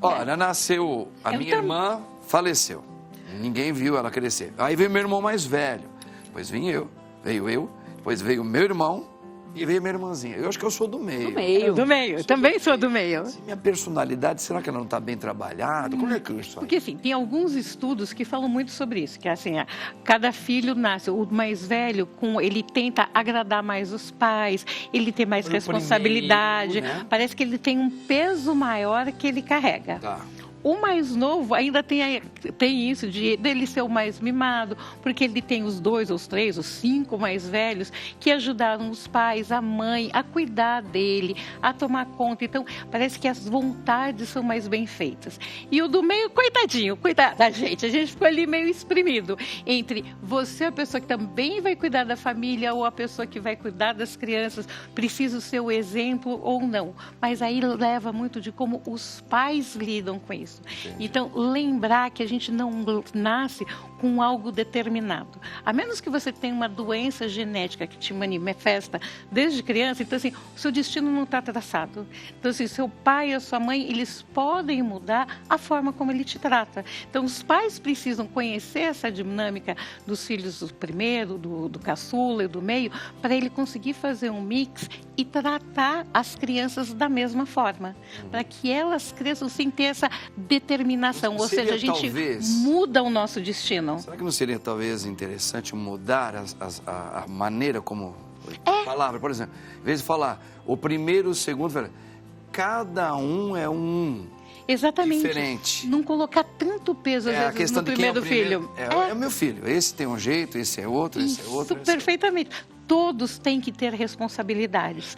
Speaker 1: olha, nasceu a minha irmã, faleceu. Ninguém viu ela crescer. Aí veio meu irmão mais velho. Depois veio eu, depois veio meu irmão E veio minha irmãzinha. Eu acho que eu sou do meio.
Speaker 4: Do meio. Eu também sou do meio.
Speaker 1: Minha personalidade, será que ela não está bem trabalhada? Como é que isso?
Speaker 4: Porque, assim, tem alguns estudos que falam muito sobre isso, que assim, cada filho nasce, o mais velho, ele tenta agradar mais os pais, ele tem mais responsabilidade,
Speaker 1: primeiro, né?
Speaker 4: Parece que ele tem um peso maior que ele carrega.
Speaker 1: Tá.
Speaker 4: O mais novo ainda tem isso dele ser o mais mimado, porque ele tem os 2, os 3, os 5 mais velhos que ajudaram os pais, a mãe, a cuidar dele, a tomar conta. Então, parece que as vontades são mais bem feitas. E o do meio, coitadinho, cuidar da gente. A gente ficou ali meio exprimido entre você, a pessoa que também vai cuidar da família, ou a pessoa que vai cuidar das crianças, precisa ser o exemplo ou não. Mas aí leva muito de como os pais lidam com isso. Então, lembrar que a gente não nasce com algo determinado. A menos que você tenha uma doença genética que te manifesta desde criança, então, assim, o seu destino não está traçado. Então, assim, seu pai e a sua mãe, eles podem mudar a forma como ele te trata. Então, os pais precisam conhecer essa dinâmica dos filhos do primeiro, do caçula e do meio, para ele conseguir fazer um mix e tratar as crianças da mesma forma, para que elas cresçam sem ter essa determinação, ou seja, a gente muda o nosso destino.
Speaker 1: Será que não seria talvez interessante mudar a maneira como a palavra, por exemplo, em vez de falar o primeiro, o segundo, cada um é um.
Speaker 4: Exatamente.
Speaker 1: Diferente.
Speaker 4: Não colocar tanto peso às vezes no primeiro filho.
Speaker 1: É o meu filho. Esse tem um jeito, esse é outro, esse é outro.
Speaker 4: Perfeitamente. Todos têm que ter responsabilidades.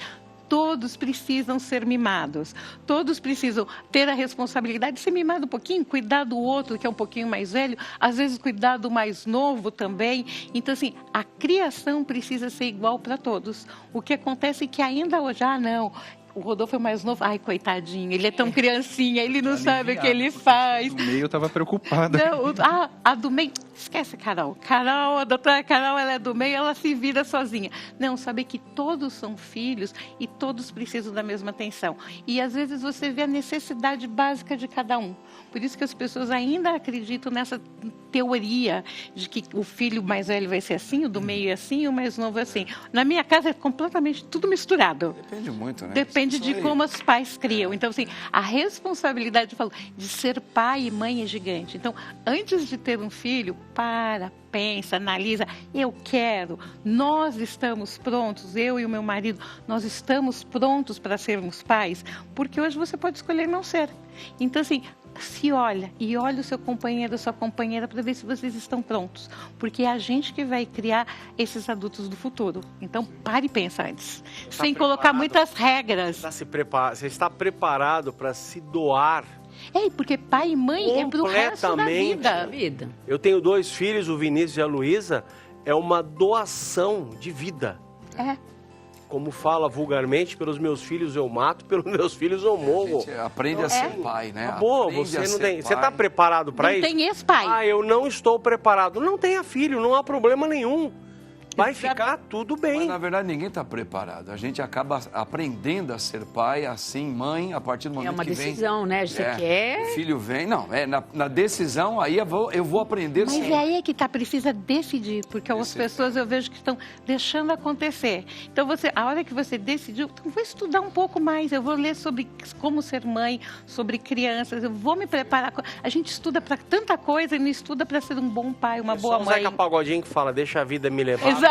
Speaker 4: Todos precisam ser mimados. Todos precisam ter a responsabilidade de ser mimado um pouquinho, cuidar do outro, que é um pouquinho mais velho, às vezes cuidar do mais novo também. Então, assim, a criação precisa ser igual para todos. O que acontece é que ainda hoje, não, o Rodolfo é mais novo. Ai, coitadinho, ele é tão criancinha, ele não sabe o que ele faz.
Speaker 5: Do meio eu estava preocupada.
Speaker 4: Não, a do meio, esquece a Carol. A doutora Carol, ela é do meio, ela se vira sozinha. Não, saber que todos são filhos e todos precisam da mesma atenção. E às vezes você vê a necessidade básica de cada um. Por isso que as pessoas ainda acreditam nessa teoria de que o filho mais velho vai ser assim, o do meio é assim, e o mais novo é assim. Na minha casa é completamente tudo misturado.
Speaker 1: Depende muito, né?
Speaker 4: Depende de como os pais criam. Então, assim, a responsabilidade, eu falo, de ser pai e mãe é gigante. Então, antes de ter um filho, pensa, analisa, eu quero, nós estamos prontos, eu e o meu marido, nós estamos prontos para sermos pais, porque hoje você pode escolher não ser. Então, assim, se olha e olha o seu companheiro, a sua companheira, para ver se vocês estão prontos, porque é a gente que vai criar esses adultos do futuro. Então, pare e pensa antes, sem colocar muitas regras.
Speaker 3: Você está preparado para se doar?
Speaker 4: Porque pai e mãe é pro resto da vida.
Speaker 3: Eu tenho 2 filhos, o Vinícius e a Luísa, é uma doação de vida. Como fala vulgarmente, pelos meus filhos eu mato, pelos meus filhos eu morro.
Speaker 1: Aprende a ser pai, né?
Speaker 3: Acabou, você não tem. Você está preparado para isso?
Speaker 4: Não tem ex-pai.
Speaker 3: Eu não estou preparado. Não tenha filho, não há problema nenhum. Vai ficar tudo bem.
Speaker 1: Mas, na verdade, ninguém está preparado. A gente acaba aprendendo a ser pai, assim, mãe, a partir do momento que vem...
Speaker 2: É uma decisão, né? Você quer...
Speaker 1: O filho vem... Não, na decisão, aí eu vou aprender...
Speaker 4: Mas é aí que precisa decidir, porque as pessoas eu vejo que estão deixando acontecer. Então, a hora que você decidiu, então, vou estudar um pouco mais, eu vou ler sobre como ser mãe, sobre crianças, eu vou me preparar. A gente estuda para tanta coisa e não estuda para ser um bom pai, uma boa mãe.
Speaker 3: Só o Zeca Pagodinho que fala, deixa a vida me levar.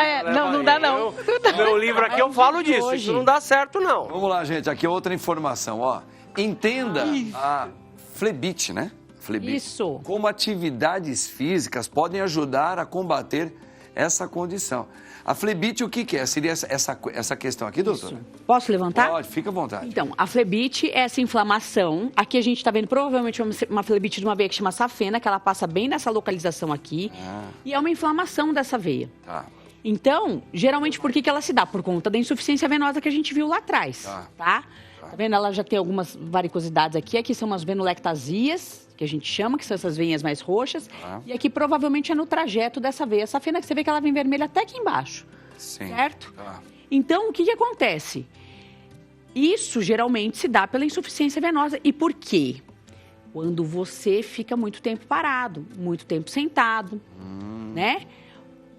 Speaker 4: Não dá não.
Speaker 3: Meu livro aqui eu falo disso, isso não dá certo não.
Speaker 1: Vamos lá, gente, aqui é outra informação, ó. Entenda a Flebit, né? Flebit.
Speaker 2: Isso.
Speaker 1: Como atividades físicas podem ajudar a combater essa condição. A Flebit, o que é? Seria essa questão aqui, doutora?
Speaker 2: Posso levantar?
Speaker 1: Pode, fica à vontade.
Speaker 2: Então, a Flebit é essa inflamação. Aqui a gente está vendo provavelmente uma Flebit de uma veia que chama safena, que ela passa bem nessa localização aqui. E é uma inflamação dessa veia.
Speaker 1: Tá.
Speaker 2: Então, geralmente, por que ela se dá? Por conta da insuficiência venosa que a gente viu lá atrás, tá? Tá vendo? Ela já tem algumas varicosidades aqui. Aqui são umas venulectasias, que a gente chama, que são essas veinhas mais roxas. E aqui provavelmente é no trajeto dessa veia safena, que você vê que ela vem vermelha até aqui embaixo.
Speaker 1: Sim.
Speaker 2: Certo? Então, o que acontece? Isso geralmente se dá pela insuficiência venosa. E por quê? Quando você fica muito tempo parado, muito tempo sentado, né?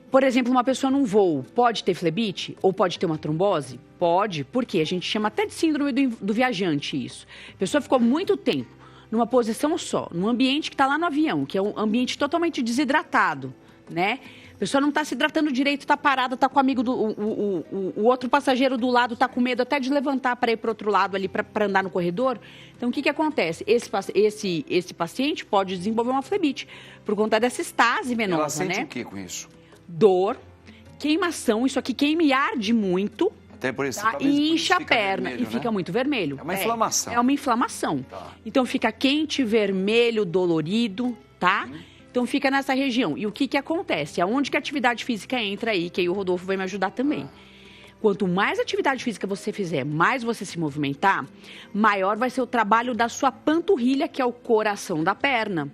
Speaker 2: Por exemplo, uma pessoa num voo pode ter flebite ou pode ter uma trombose? Pode, porque a gente chama até de síndrome do viajante isso. A pessoa ficou muito tempo numa posição só, num ambiente que está lá no avião, que é um ambiente totalmente desidratado, né? A pessoa não está se hidratando direito, está parada, está com o amigo, o outro passageiro do lado está com medo até de levantar para ir para o outro lado ali, para andar no corredor. Então, o que acontece? Esse paciente pode desenvolver uma flebite por conta dessa estase venosa,
Speaker 1: Ela sente
Speaker 2: né?
Speaker 1: o que com isso?
Speaker 2: Dor, queimação, isso aqui queima e arde muito.
Speaker 1: Até por isso,
Speaker 2: Tá? E incha a perna
Speaker 1: vermelho,
Speaker 2: e fica
Speaker 1: né?
Speaker 2: muito vermelho.
Speaker 1: É uma inflamação.
Speaker 2: É uma inflamação.
Speaker 1: Tá.
Speaker 2: Então fica quente, vermelho, dolorido, tá? Então fica nessa região. E o que acontece? Aonde que a atividade física entra aí, que aí o Rodolfo vai me ajudar também. Quanto mais atividade física você fizer, mais você se movimentar, maior vai ser o trabalho da sua panturrilha, que é o coração da perna.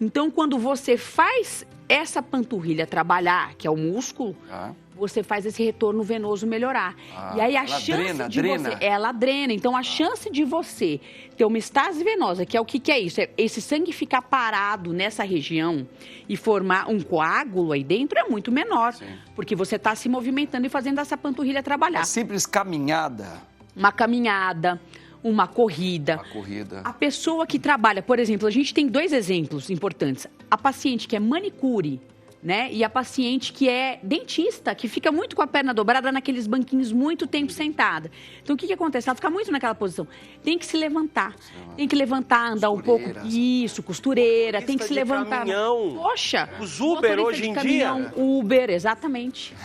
Speaker 2: Então, quando você faz essa panturrilha trabalhar, que é o músculo, você faz esse retorno venoso melhorar. E aí a chance de você... Ela drena. Então, a chance de você ter uma estase venosa, que é o que é isso? É esse sangue ficar parado nessa região e formar um coágulo aí dentro é muito menor. Sim. Porque você está se movimentando e fazendo essa panturrilha trabalhar.
Speaker 1: Uma simples caminhada.
Speaker 2: Uma caminhada, uma corrida. A pessoa que trabalha, por exemplo, a gente tem 2 exemplos importantes. A paciente que é manicure, né? E a paciente que é dentista, que fica muito com a perna dobrada naqueles banquinhos muito tempo sentada. Então, o que acontece? Ela fica muito naquela posição. Tem que se levantar. Tem que levantar, andar um pouco. Isso, costureira. Tem que se levantar.
Speaker 3: Caminhão.
Speaker 2: Poxa.
Speaker 3: Os Uber hoje em dia.
Speaker 2: Uber, exatamente.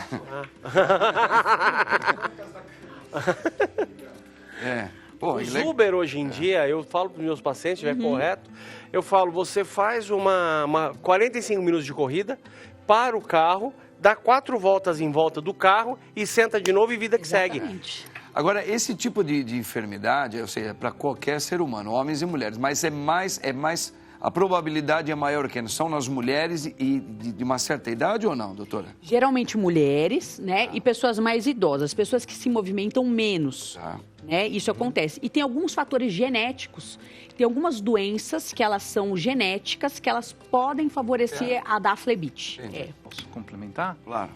Speaker 3: Os Uber hoje em dia, eu falo para os meus pacientes, se estiver correto, eu falo, você faz uma 45 minutos de corrida, para o carro, dá 4 voltas em volta do carro e senta de novo e vida que segue.
Speaker 1: Agora, esse tipo de enfermidade, ou seja, para qualquer ser humano, homens e mulheres, mas a probabilidade é maior que são nas mulheres e de uma certa idade ou não, doutora?
Speaker 2: Geralmente mulheres, né? E pessoas mais idosas, pessoas que se movimentam menos. Né? Isso acontece. E tem alguns fatores genéticos, tem algumas doenças que elas são genéticas, que elas podem favorecer a dar flebite.
Speaker 5: Posso complementar?
Speaker 1: Claro.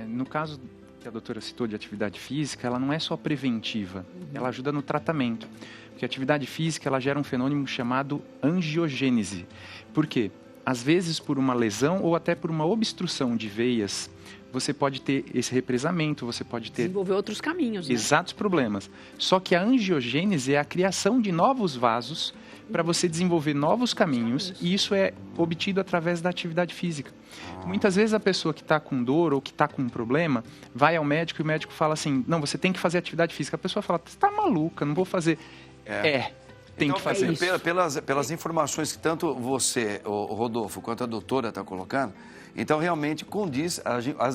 Speaker 5: No caso que a doutora citou de atividade física, ela não é só preventiva, ela ajuda no tratamento. Porque a atividade física, ela gera um fenômeno chamado angiogênese. Por quê? Às vezes, por uma lesão ou até por uma obstrução de veias, você pode ter esse represamento, você pode ter...
Speaker 2: Desenvolver outros caminhos, né?
Speaker 5: Exatos problemas. Só que a angiogênese é a criação de novos vasos para você desenvolver novos caminhos, e isso é obtido através da atividade física. Muitas vezes a pessoa que está com dor ou que está com um problema, vai ao médico e o médico fala assim, não, você tem que fazer atividade física. A pessoa fala, você está maluca, não vou fazer. Tem que fazer.
Speaker 1: Pelas informações que tanto você, o Rodolfo, quanto a doutora está colocando, então realmente condiz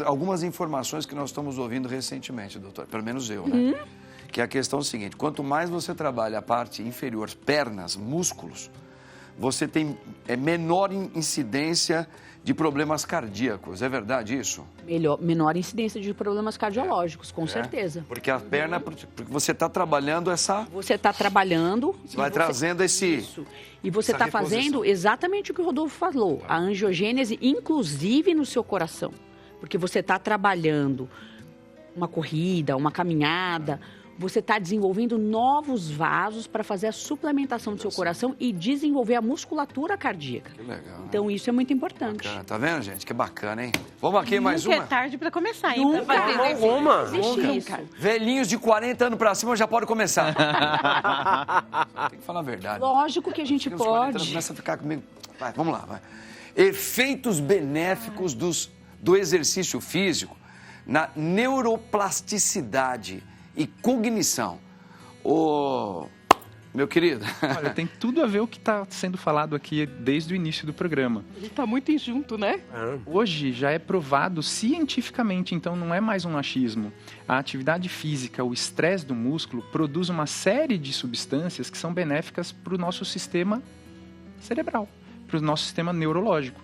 Speaker 1: algumas informações que nós estamos ouvindo recentemente, doutor, pelo menos eu, né? Que é a questão seguinte, quanto mais você trabalha a parte inferior, pernas, músculos, você tem menor incidência de problemas cardíacos, é verdade isso?
Speaker 2: Menor incidência de problemas cardiológicos, com certeza.
Speaker 1: Porque a perna, porque você está trabalhando essa...
Speaker 2: Você está trabalhando...
Speaker 1: Você vai trazendo esse...
Speaker 2: Isso. E você está fazendo exatamente o que o Rodolfo falou, a angiogênese, inclusive no seu coração. Porque você está trabalhando uma corrida, uma caminhada... Você está desenvolvendo novos vasos para fazer a suplementação do seu coração e desenvolver a musculatura cardíaca.
Speaker 1: Que legal.
Speaker 2: Então, isso é muito importante.
Speaker 1: Bacana. Tá vendo, gente? Que bacana, hein? Vamos aqui mais uma?
Speaker 4: Nunca é tarde para começar, hein?
Speaker 2: Nunca.
Speaker 1: Nunca. Velhinhos de 40 anos para cima já pode começar. Tem que falar a verdade.
Speaker 2: Lógico que a gente pode.
Speaker 1: Começa a ficar comigo. Vai, vamos lá. Vai. Efeitos benéficos do exercício físico na neuroplasticidade e cognição. Meu querido.
Speaker 5: Olha, tem tudo a ver o que está sendo falado aqui desde o início do programa.
Speaker 6: A gente está muito junto, né?
Speaker 5: Hoje já é provado cientificamente, então não é mais um achismo. A atividade física, o estresse do músculo, produz uma série de substâncias que são benéficas para o nosso sistema cerebral, para o nosso sistema neurológico.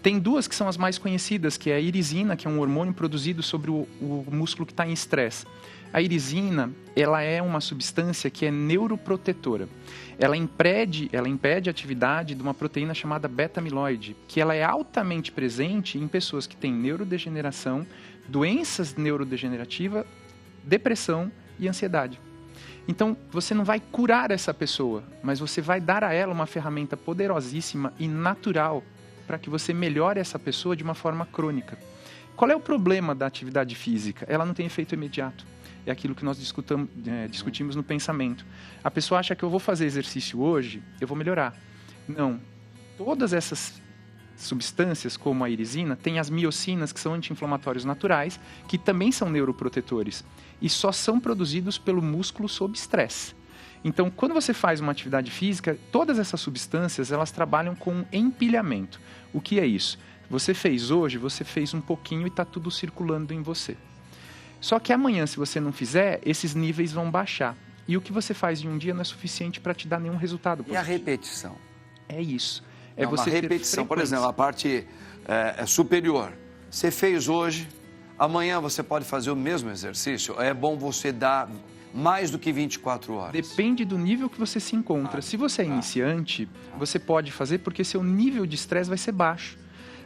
Speaker 5: Tem duas que são as mais conhecidas, que é a irisina, que é um hormônio produzido sobre o músculo que está em estresse. A irisina, ela é uma substância que é neuroprotetora. Ela impede a atividade de uma proteína chamada beta-amiloide, que ela é altamente presente em pessoas que têm neurodegeneração, doenças neurodegenerativas, depressão e ansiedade. Então, você não vai curar essa pessoa, mas você vai dar a ela uma ferramenta poderosíssima e natural para que você melhore essa pessoa de uma forma crônica. Qual é o problema da atividade física? Ela não tem efeito imediato. É aquilo que nós discutimos no pensamento. A pessoa acha que eu vou fazer exercício hoje, eu vou melhorar. Não. Todas essas substâncias, como a irisina, têm as miocinas, que são anti-inflamatórios naturais, que também são neuroprotetores. E só são produzidos pelo músculo sob estresse. Então, quando você faz uma atividade física, todas essas substâncias, elas trabalham com empilhamento. O que é isso? Você fez hoje, você fez um pouquinho e está tudo circulando em você. Só que amanhã, se você não fizer, esses níveis vão baixar. E o que você faz em um dia não é suficiente para te dar nenhum resultado positivo.
Speaker 1: E a repetição?
Speaker 5: É isso.
Speaker 1: É você uma repetição. Por exemplo, a parte superior. Você fez hoje, amanhã você pode fazer o mesmo exercício? É bom você dar mais do que 24 horas?
Speaker 5: Depende do nível que você se encontra. Se você é iniciante, você pode fazer porque seu nível de estresse vai ser baixo.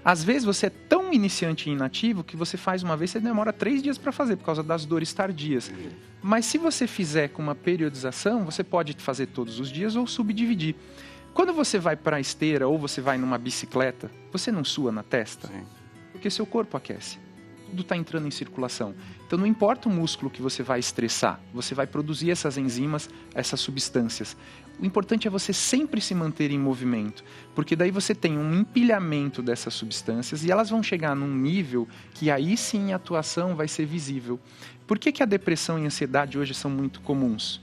Speaker 5: Às vezes você é tão iniciante e inativo que você faz uma vez, você demora 3 dias para fazer por causa das dores tardias. Mas se você fizer com uma periodização, você pode fazer todos os dias ou subdividir. Quando você vai para a esteira ou você vai numa bicicleta, você não sua na testa? Sim. Porque seu corpo aquece. Tudo está entrando em circulação. Então não importa o músculo que você vai estressar, você vai produzir essas enzimas, essas substâncias. O importante é você sempre se manter em movimento, porque daí você tem um empilhamento dessas substâncias e elas vão chegar num nível que aí sim a atuação vai ser visível. Por que a depressão e a ansiedade hoje são muito comuns?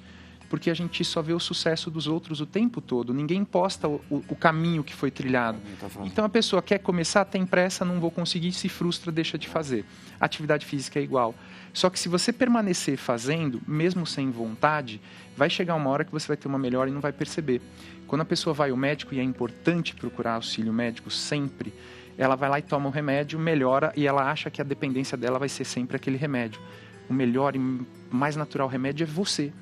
Speaker 5: Porque a gente só vê o sucesso dos outros o tempo todo. Ninguém posta o caminho que foi trilhado. Então a pessoa quer começar, tem pressa, não vou conseguir, se frustra, deixa de fazer. A atividade física é igual. Só que se você permanecer fazendo, mesmo sem vontade, vai chegar uma hora que você vai ter uma melhora e não vai perceber. Quando a pessoa vai ao médico, e é importante procurar auxílio médico sempre, ela vai lá e toma o remédio, melhora e ela acha que a dependência dela vai ser sempre aquele remédio. O melhor e mais natural remédio é você.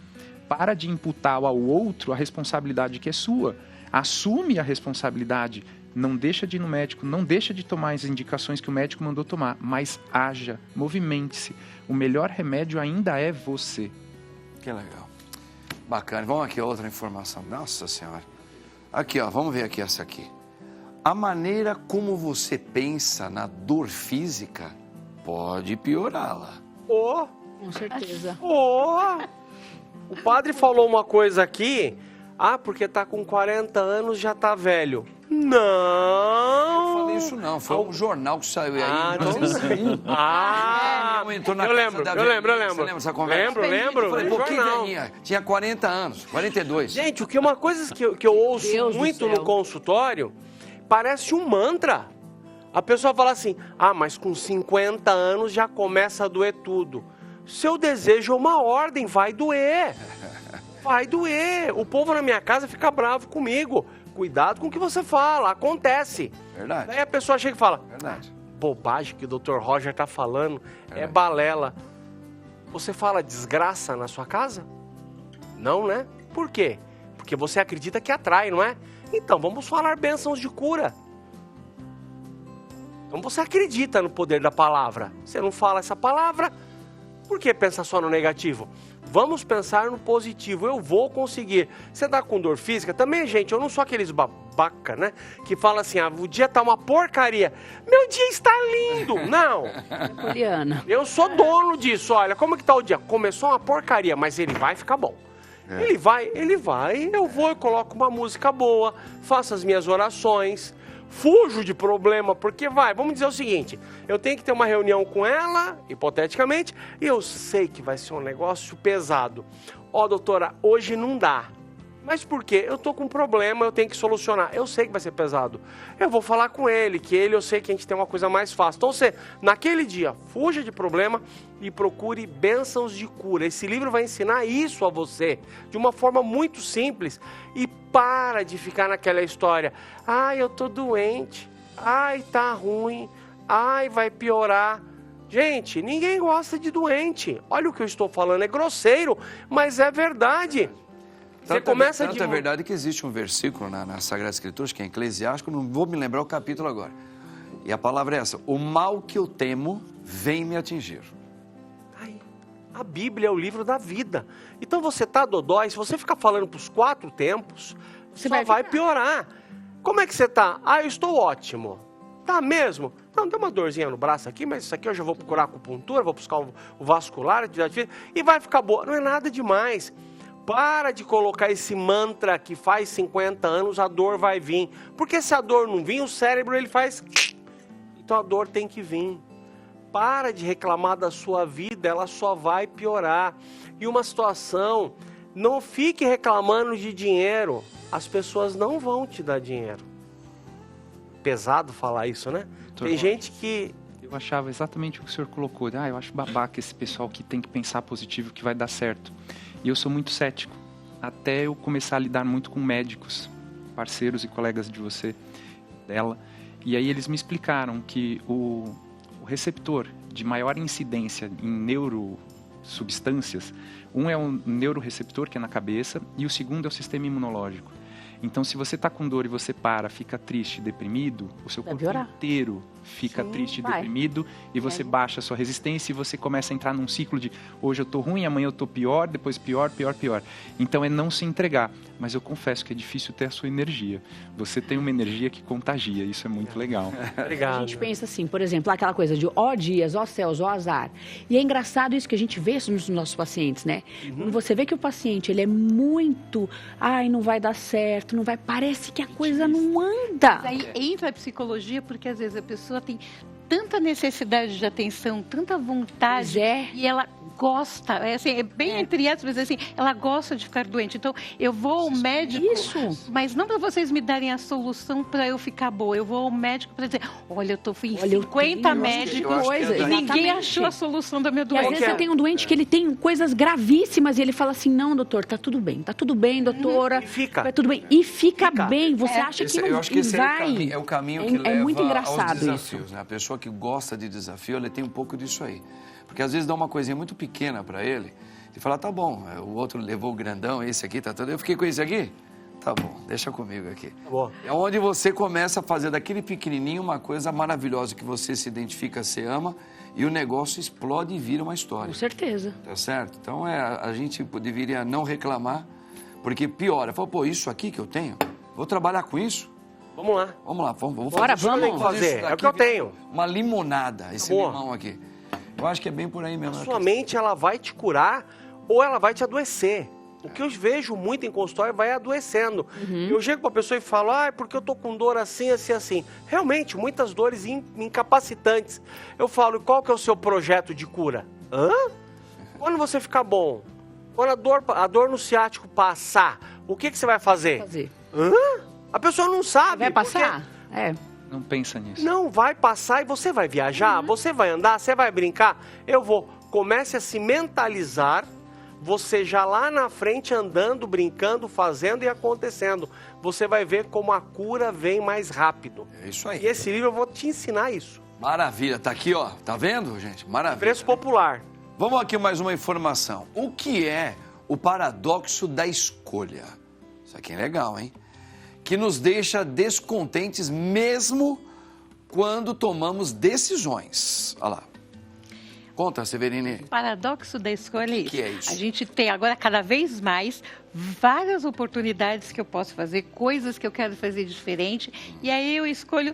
Speaker 5: Para de imputar ao outro a responsabilidade que é sua. Assume a responsabilidade. Não deixa de ir no médico, não deixa de tomar as indicações que o médico mandou tomar, mas haja, movimente-se. O melhor remédio ainda é você.
Speaker 1: Que legal. Bacana. Vamos aqui, outra informação. Nossa Senhora. Aqui, ó, vamos ver aqui essa aqui. A maneira como você pensa na dor física pode piorá-la.
Speaker 2: Com certeza.
Speaker 3: O padre falou uma coisa aqui, porque tá com 40 anos já tá velho. Não!
Speaker 1: Eu não falei isso não, foi um jornal que saiu aí.
Speaker 3: Eu lembro.
Speaker 1: Você lembra essa conversa?
Speaker 3: Lembro.
Speaker 1: Eu falei, que velhinha? Tinha 40 anos, 42.
Speaker 3: Gente, uma coisa que eu ouço muito no consultório, parece um mantra. A pessoa fala assim, mas com 50 anos já começa a doer tudo. Seu desejo é uma ordem, vai doer. Vai doer. O povo na minha casa fica bravo comigo. Cuidado com o que você fala, acontece.
Speaker 1: Verdade.
Speaker 3: Aí a pessoa chega e fala,
Speaker 1: verdade.
Speaker 3: Bobagem que o Dr. Roger tá falando, é balela. Você fala desgraça na sua casa? Não, né? Por quê? Porque você acredita que atrai, não é? Então, vamos falar bênçãos de cura. Então você acredita no poder da palavra. Você não fala essa palavra, por que pensar só no negativo? Vamos pensar no positivo, eu vou conseguir. Você tá com dor física? Também, gente, eu não sou aqueles babaca, né? Que fala assim, o dia tá uma porcaria. Meu dia está lindo. Não.
Speaker 2: Poliana.
Speaker 3: Eu sou dono disso, olha, como que tá o dia? Começou uma porcaria, mas ele vai ficar bom. Ele vai, eu vou, eu coloco uma música boa, faço as minhas orações, fujo de problema, porque vamos dizer o seguinte, eu tenho que ter uma reunião com ela, hipoteticamente, e eu sei que vai ser um negócio pesado. Doutora, hoje não dá. Mas por quê? Eu tô com um problema, eu tenho que solucionar. Eu sei que vai ser pesado. Eu vou falar com ele, eu sei que a gente tem uma coisa mais fácil. Então você, naquele dia, fuja de problema e procure bênçãos de cura. Esse livro vai ensinar isso a você, de uma forma muito simples. E para de ficar naquela história, eu tô doente. Ai, tá ruim. Ai, vai piorar. Gente, ninguém gosta de doente. Olha o que eu estou falando, é grosseiro, mas é verdade. Você começa
Speaker 1: tanto é verdade que existe um versículo na Sagrada Escritura, que é Eclesiástico, não vou me lembrar o capítulo agora. E a palavra é essa: o mal que eu temo vem me atingir.
Speaker 3: A Bíblia é o livro da vida. Então você tá dodói, se você ficar falando pros 4 tempos, você só vai piorar. Como é que você tá? Ah, eu estou ótimo. Tá mesmo? Não, tem uma dorzinha no braço aqui, mas isso aqui eu já vou procurar acupuntura, vou buscar o vascular, atividade física, e vai ficar boa. Não é nada demais. Para de colocar esse mantra que faz 50 anos a dor vai vir. Porque se a dor não vir, o cérebro ele faz... Então a dor tem que vir. Para de reclamar da sua vida, ela só vai piorar. E uma situação, não fique reclamando de dinheiro. As pessoas não vão te dar dinheiro. Pesado falar isso, né? Tem gente que...
Speaker 5: Eu achava exatamente o que o senhor colocou. Eu acho babaca esse pessoal que tem que pensar positivo, que vai dar certo. E eu sou muito cético, até eu começar a lidar muito com médicos, parceiros e colegas de você, dela. E aí eles me explicaram que o receptor de maior incidência em neurosubstâncias, um é um neuroreceptor, que é na cabeça, e o segundo é o sistema imunológico. Então, se você está com dor e você para, fica triste, deprimido, o seu corpo inteiro fica triste e deprimido, e você baixa a sua resistência e você começa a entrar num ciclo de hoje eu estou ruim, amanhã eu estou pior, depois pior, pior, pior. Então, é não se entregar. Mas eu confesso que é difícil ter a sua energia. Você tem uma energia que contagia, isso é muito legal.
Speaker 2: Obrigado. A gente pensa assim, por exemplo, aquela coisa de ó dias, ó céus, ó azar. E é engraçado isso que a gente vê nos nossos pacientes, né? Quando você vê que o paciente, ele é muito, não vai dar certo, não vai, parece que a coisa não anda.
Speaker 4: Aí entra a psicologia, porque às vezes a pessoa tem tanta necessidade de atenção, tanta vontade, e ela gosta, é bem entre aspas, assim, ela gosta de ficar doente. Então, eu vou ao médico, mas não para vocês me darem a solução para eu ficar boa. Eu vou ao médico para dizer, olha, eu estou em 50 médicos, ninguém achou a solução da minha doença.
Speaker 2: E às vezes você tem um doente que ele tem coisas gravíssimas e ele fala assim, não, doutor, tá tudo bem, doutora.
Speaker 3: E fica.
Speaker 2: Tá tudo bem. E fica bem. Você acha que não vai.
Speaker 1: Eu acho que esse é o caminho que leva
Speaker 2: muito engraçado
Speaker 1: aos desafios.
Speaker 2: isso.
Speaker 1: Né? A pessoa que gosta de desafio, ela tem um pouco disso aí. Porque às vezes dá uma coisinha muito pequena para ele e fala, tá bom, o outro levou o grandão, esse aqui tá todo... Eu fiquei com esse aqui? Tá bom, deixa comigo aqui.
Speaker 3: Tá bom.
Speaker 1: É onde você começa a fazer daquele pequenininho uma coisa maravilhosa que você se identifica, se ama e o negócio explode e vira uma história.
Speaker 2: Com certeza.
Speaker 1: Tá certo? Então a gente deveria não reclamar, porque piora. Fala, pô, isso aqui que eu tenho, vou trabalhar com isso?
Speaker 3: Vamos lá.
Speaker 1: Vamos
Speaker 3: fazer. É o que eu tenho.
Speaker 1: Uma limonada, esse limão aqui. Eu acho que é bem por aí mesmo.
Speaker 3: A sua mente, ela vai te curar ou ela vai te adoecer. O que eu vejo muito em consultório vai adoecendo. Eu chego para a pessoa e falo, porque eu tô com dor assim, assim, assim. Realmente, muitas dores incapacitantes. Eu falo, qual que é o seu projeto de cura? Quando você ficar bom, quando a dor no ciático passar, o que você vai fazer? A pessoa não sabe.
Speaker 2: Vai passar?
Speaker 5: Não pensa nisso.
Speaker 3: Não, vai passar e você vai viajar, você vai andar, você vai brincar. Comece a se mentalizar, você já lá na frente andando, brincando, fazendo e acontecendo. Você vai ver como a cura vem mais rápido.
Speaker 1: É isso aí.
Speaker 3: E esse livro eu vou te ensinar isso.
Speaker 1: Maravilha, tá aqui, ó. Tá vendo, gente? Maravilha.
Speaker 3: Preço popular.
Speaker 1: Vamos aqui mais uma informação. O que é o paradoxo da escolha? Isso aqui é legal, hein? Que nos deixa descontentes mesmo quando tomamos decisões. Olha lá. Conta, Severine.
Speaker 4: O paradoxo da escolha é isso.
Speaker 1: O que é isso?
Speaker 4: A gente tem agora cada vez mais várias oportunidades que eu posso fazer, coisas que eu quero fazer diferente, e aí eu escolho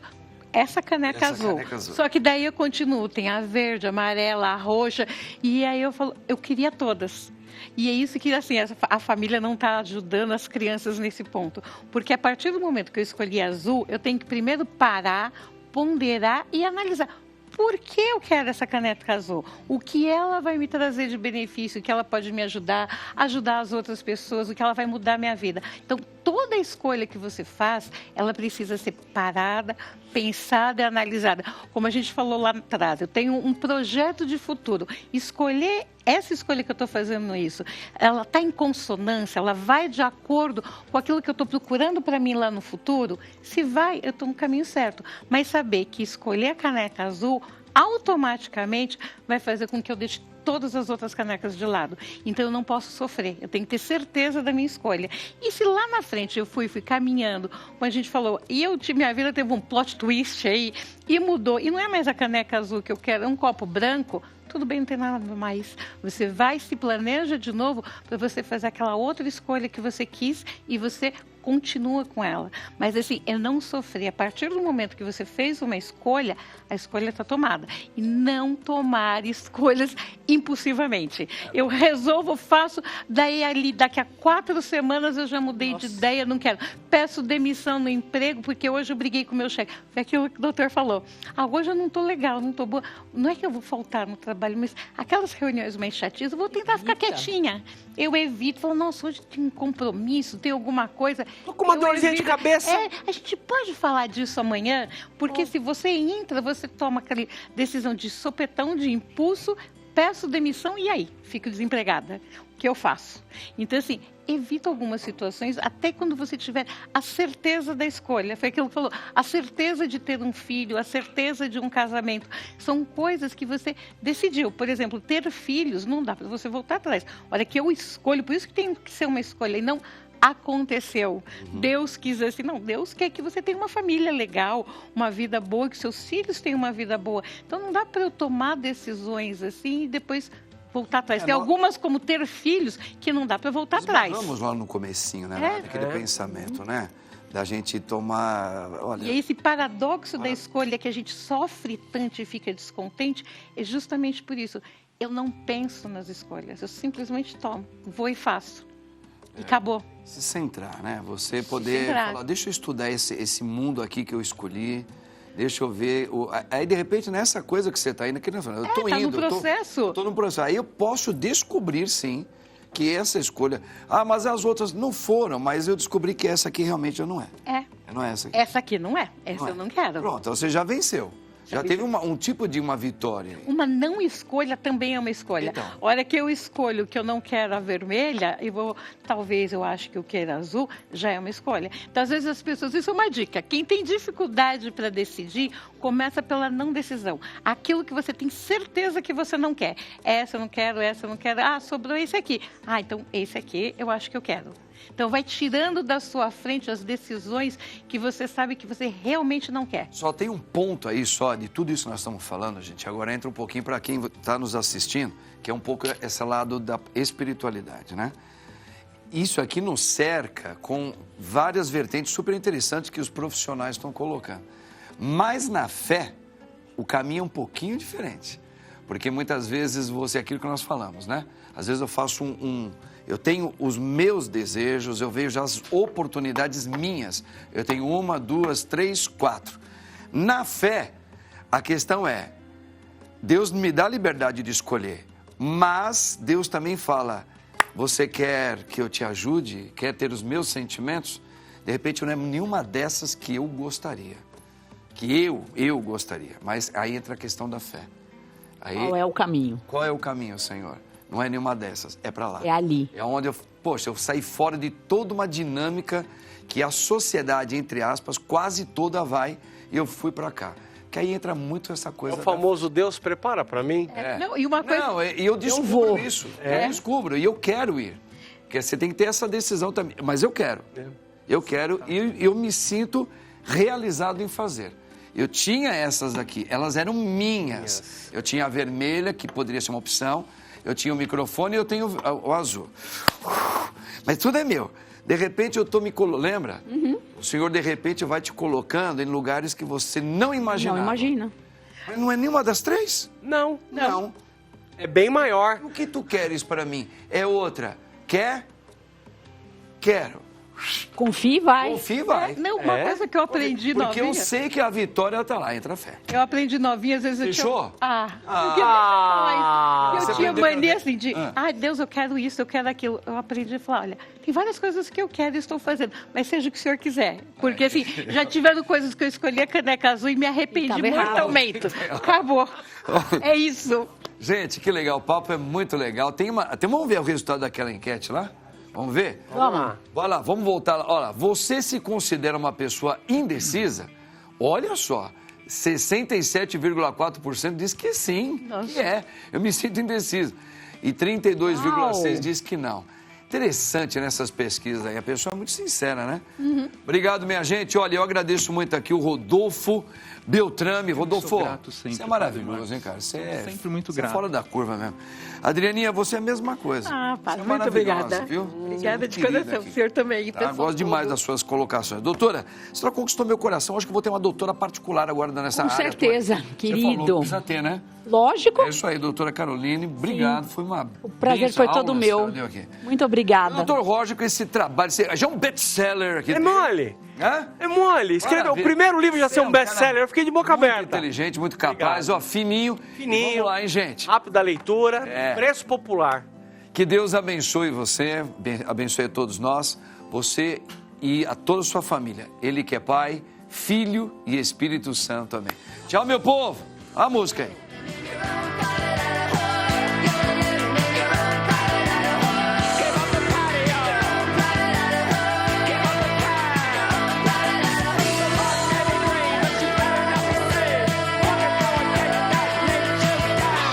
Speaker 4: essa caneca azul. Só que daí eu continuo, tem a verde, a amarela, a roxa, e aí eu falo, eu queria todas. E é isso que, assim, a família não está ajudando as crianças nesse ponto. Porque a partir do momento que eu escolhi azul, eu tenho que primeiro parar, ponderar e analisar. Por que eu quero essa caneca azul? O que ela vai me trazer de benefício? O que ela pode me ajudar as outras pessoas? O que ela vai mudar a minha vida? Então, toda escolha que você faz, ela precisa ser parada, pensada e analisada. Como a gente falou lá atrás, eu tenho um projeto de futuro. Escolher essa escolha que eu estou fazendo isso, ela está em consonância, ela vai de acordo com aquilo que eu estou procurando para mim lá no futuro? Se vai, eu estou no caminho certo. Mas saber que escolher a caneca azul automaticamente vai fazer com que eu deixe todas as outras canecas de lado. Então eu não posso sofrer, eu tenho que ter certeza da minha escolha. E se lá na frente eu fui caminhando, como a gente falou, e minha vida teve um plot twist aí, e mudou, e não é mais a caneca azul que eu quero, é um copo branco, tudo bem, não tem nada mais. Você vai, se planeja de novo para você fazer aquela outra escolha que você quis e você continua com ela. Mas assim, eu não sofri. A partir do momento que você fez uma escolha, a escolha está tomada. E não tomar escolhas impulsivamente. Eu resolvo, faço, daí ali, daqui a 4 semanas eu já mudei de ideia, não quero. Peço demissão no emprego, porque hoje eu briguei com o meu chefe. Foi aquilo que o doutor falou. Hoje eu não estou legal, não estou boa. Não é que eu vou faltar no trabalho, mas aquelas reuniões mais chatinhas, eu vou tentar ficar quietinha. Eu evito, falo, nossa, hoje tem um compromisso, tem alguma coisa.
Speaker 3: Tô com uma dorzinha de cabeça.
Speaker 4: A gente pode falar disso amanhã, porque se você entra, você toma aquela decisão de sopetão, de impulso, peço demissão e aí? Fico desempregada. O que eu faço? Então, assim, evita algumas situações, até quando você tiver a certeza da escolha. Foi aquilo que falou, a certeza de ter um filho, a certeza de um casamento. São coisas que você decidiu. Por exemplo, ter filhos, não dá para você voltar atrás. Olha, que eu escolho, por isso que tem que ser uma escolha e não aconteceu. Deus quis assim, não, Deus quer que você tenha uma família legal, uma vida boa, que seus filhos tenham uma vida boa. Então não dá para eu tomar decisões assim e depois voltar atrás. Tem algumas, como ter filhos, que não dá para voltar atrás.
Speaker 1: Vamos lá no comecinho, né? Aquele pensamento, né? Da gente tomar... Olha...
Speaker 4: E esse paradoxo da escolha que a gente sofre tanto e fica descontente, é justamente por isso. Eu não penso nas escolhas, eu simplesmente tomo, vou e faço. E acabou.
Speaker 1: Se centrar, né? Você poder falar, deixa eu estudar esse mundo aqui que eu escolhi, deixa eu ver... Aí, de repente, nessa coisa que você está indo, eu estou indo...
Speaker 4: no processo.
Speaker 1: Eu estou no processo. Aí eu posso descobrir, sim, que essa escolha... mas as outras não foram, mas eu descobri que essa aqui realmente não é. Não é essa aqui.
Speaker 4: Essa aqui não é. Essa eu não quero.
Speaker 1: Pronto, então você já venceu. Já teve um tipo de uma vitória.
Speaker 4: Uma não escolha também é uma escolha.
Speaker 1: Então.
Speaker 4: A hora que eu escolho que eu não quero a vermelha, talvez eu acho que eu quero a azul, já é uma escolha. Então, às vezes as pessoas, isso é uma dica. Quem tem dificuldade para decidir, começa pela não decisão. Aquilo que você tem certeza que você não quer. Essa eu não quero, essa eu não quero. Sobrou esse aqui. Então esse aqui eu acho que eu quero. Então, vai tirando da sua frente as decisões que você sabe que você realmente não quer.
Speaker 1: Só tem um ponto aí só de tudo isso que nós estamos falando, gente. Agora entra um pouquinho para quem está nos assistindo, que é um pouco esse lado da espiritualidade, né? Isso aqui nos cerca com várias vertentes super interessantes que os profissionais estão colocando. Mas na fé, o caminho é um pouquinho diferente. Porque muitas vezes é aquilo que nós falamos, né? Às vezes eu faço eu tenho os meus desejos, eu vejo as oportunidades minhas. Eu tenho 1, 2, 3, 4. Na fé, a questão é, Deus me dá a liberdade de escolher, mas Deus também fala, você quer que eu te ajude? Quer ter os meus sentimentos? De repente não é nenhuma dessas que eu gostaria. Que eu gostaria. Mas aí entra a questão da fé.
Speaker 2: Qual é o caminho?
Speaker 1: Qual é o caminho, Senhor? Não é nenhuma dessas, é para lá.
Speaker 2: É ali.
Speaker 1: É onde eu saí fora de toda uma dinâmica que a sociedade, entre aspas, quase toda vai, e eu fui para cá. Que aí entra muito essa coisa...
Speaker 3: É o famoso Deus prepara para mim.
Speaker 4: Não, e uma coisa...
Speaker 1: Não, e eu descubro isso. Eu descubro, e eu quero ir. Porque você tem que ter essa decisão também. Mas eu quero. Eu quero e eu me sinto realizado em fazer. Eu tinha essas daqui, elas eram minhas. Eu tinha a vermelha, que poderia ser uma opção. Eu tinha o microfone e eu tenho o azul. Mas tudo é meu. De repente eu estou lembra? O Senhor de repente vai te colocando em lugares que você não imaginava.
Speaker 2: Não imagina.
Speaker 1: Mas não é nenhuma das três?
Speaker 3: Não.
Speaker 1: É
Speaker 3: bem maior.
Speaker 1: O que tu queres para mim? É outra. Quer? Quero.
Speaker 2: Confie e vai.
Speaker 1: Confia e vai.
Speaker 4: Não, uma coisa que eu aprendi
Speaker 1: Porque
Speaker 4: novinha.
Speaker 1: eu sei que a vitória tá lá, entra a fé.
Speaker 4: Eu aprendi novinha, às vezes eu
Speaker 1: Fechou?
Speaker 4: tinha...
Speaker 1: Você
Speaker 4: Eu tinha
Speaker 1: aprendeu
Speaker 4: mania
Speaker 1: que-
Speaker 4: assim de, Deus, eu quero isso, eu quero aquilo. Eu aprendi a falar, olha, tem várias coisas que eu quero e estou fazendo, mas seja o que o senhor quiser. Porque assim, já tiveram coisas que eu escolhi a caneca azul e me arrependi
Speaker 2: Tava errado.
Speaker 4: mortalmente. Acabou. É isso.
Speaker 1: Gente, que legal, o papo é muito legal. Vamos ver o resultado daquela enquete lá? Vamos ver?
Speaker 2: Vamos.
Speaker 1: Vai lá, vamos voltar lá. Olha, você se considera uma pessoa indecisa? Olha só, 67,4% diz que sim, que é. Eu me sinto indeciso. E 32,6% diz que não. Interessante nessas pesquisas aí, a pessoa é muito sincera, né? Obrigado, minha gente. Olha, eu agradeço muito aqui o Rodolfo Beltrame. Rodolfo,
Speaker 5: grato sempre,
Speaker 1: você é maravilhoso, hein, cara? Você é
Speaker 5: Sempre muito
Speaker 1: você é
Speaker 5: grato.
Speaker 1: fora da curva mesmo. Adrianinha, você é a mesma coisa.
Speaker 4: Para,
Speaker 1: Você é
Speaker 4: muito
Speaker 1: maravilhosa,
Speaker 4: obrigada.
Speaker 1: viu?
Speaker 4: Obrigada de
Speaker 1: Querida
Speaker 4: coração.
Speaker 1: aqui.
Speaker 4: O senhor também.
Speaker 1: Tá,
Speaker 4: pessoal
Speaker 1: gosto demais
Speaker 4: todo.
Speaker 1: das suas colocações. Doutora, a senhora conquistou meu coração. Acho que vou ter uma doutora particular agora nessa
Speaker 2: Com
Speaker 1: área.
Speaker 2: certeza,
Speaker 1: Você falou,
Speaker 2: querido.
Speaker 1: precisa ter, né?
Speaker 2: Lógico.
Speaker 1: É isso aí, doutora Caroline. Obrigado. Foi uma
Speaker 2: O prazer
Speaker 1: benção,
Speaker 2: foi todo
Speaker 1: aula,
Speaker 2: meu.
Speaker 1: senhora deu aqui.
Speaker 2: Muito obrigada.
Speaker 1: Doutor Roger, com esse trabalho, você já é um best-seller aqui.
Speaker 3: É mole.
Speaker 1: Hã?
Speaker 3: É mole. Escreveu. O
Speaker 1: Maravilha.
Speaker 3: primeiro livro já
Speaker 1: Você
Speaker 3: ser
Speaker 1: é
Speaker 3: um
Speaker 1: um cara
Speaker 3: best-seller. Eu fiquei de boca
Speaker 1: Muito
Speaker 3: aberta.
Speaker 1: inteligente, muito capaz, ó, fininho.
Speaker 3: Fininho.
Speaker 1: Vamos lá, hein, gente?
Speaker 3: Rápida leitura.
Speaker 1: É.
Speaker 3: Preço popular.
Speaker 1: Que Deus abençoe você, abençoe a todos nós, você e a toda a sua família. Ele que é Pai, Filho e Espírito Santo. Amém. Tchau, meu povo. A música aí.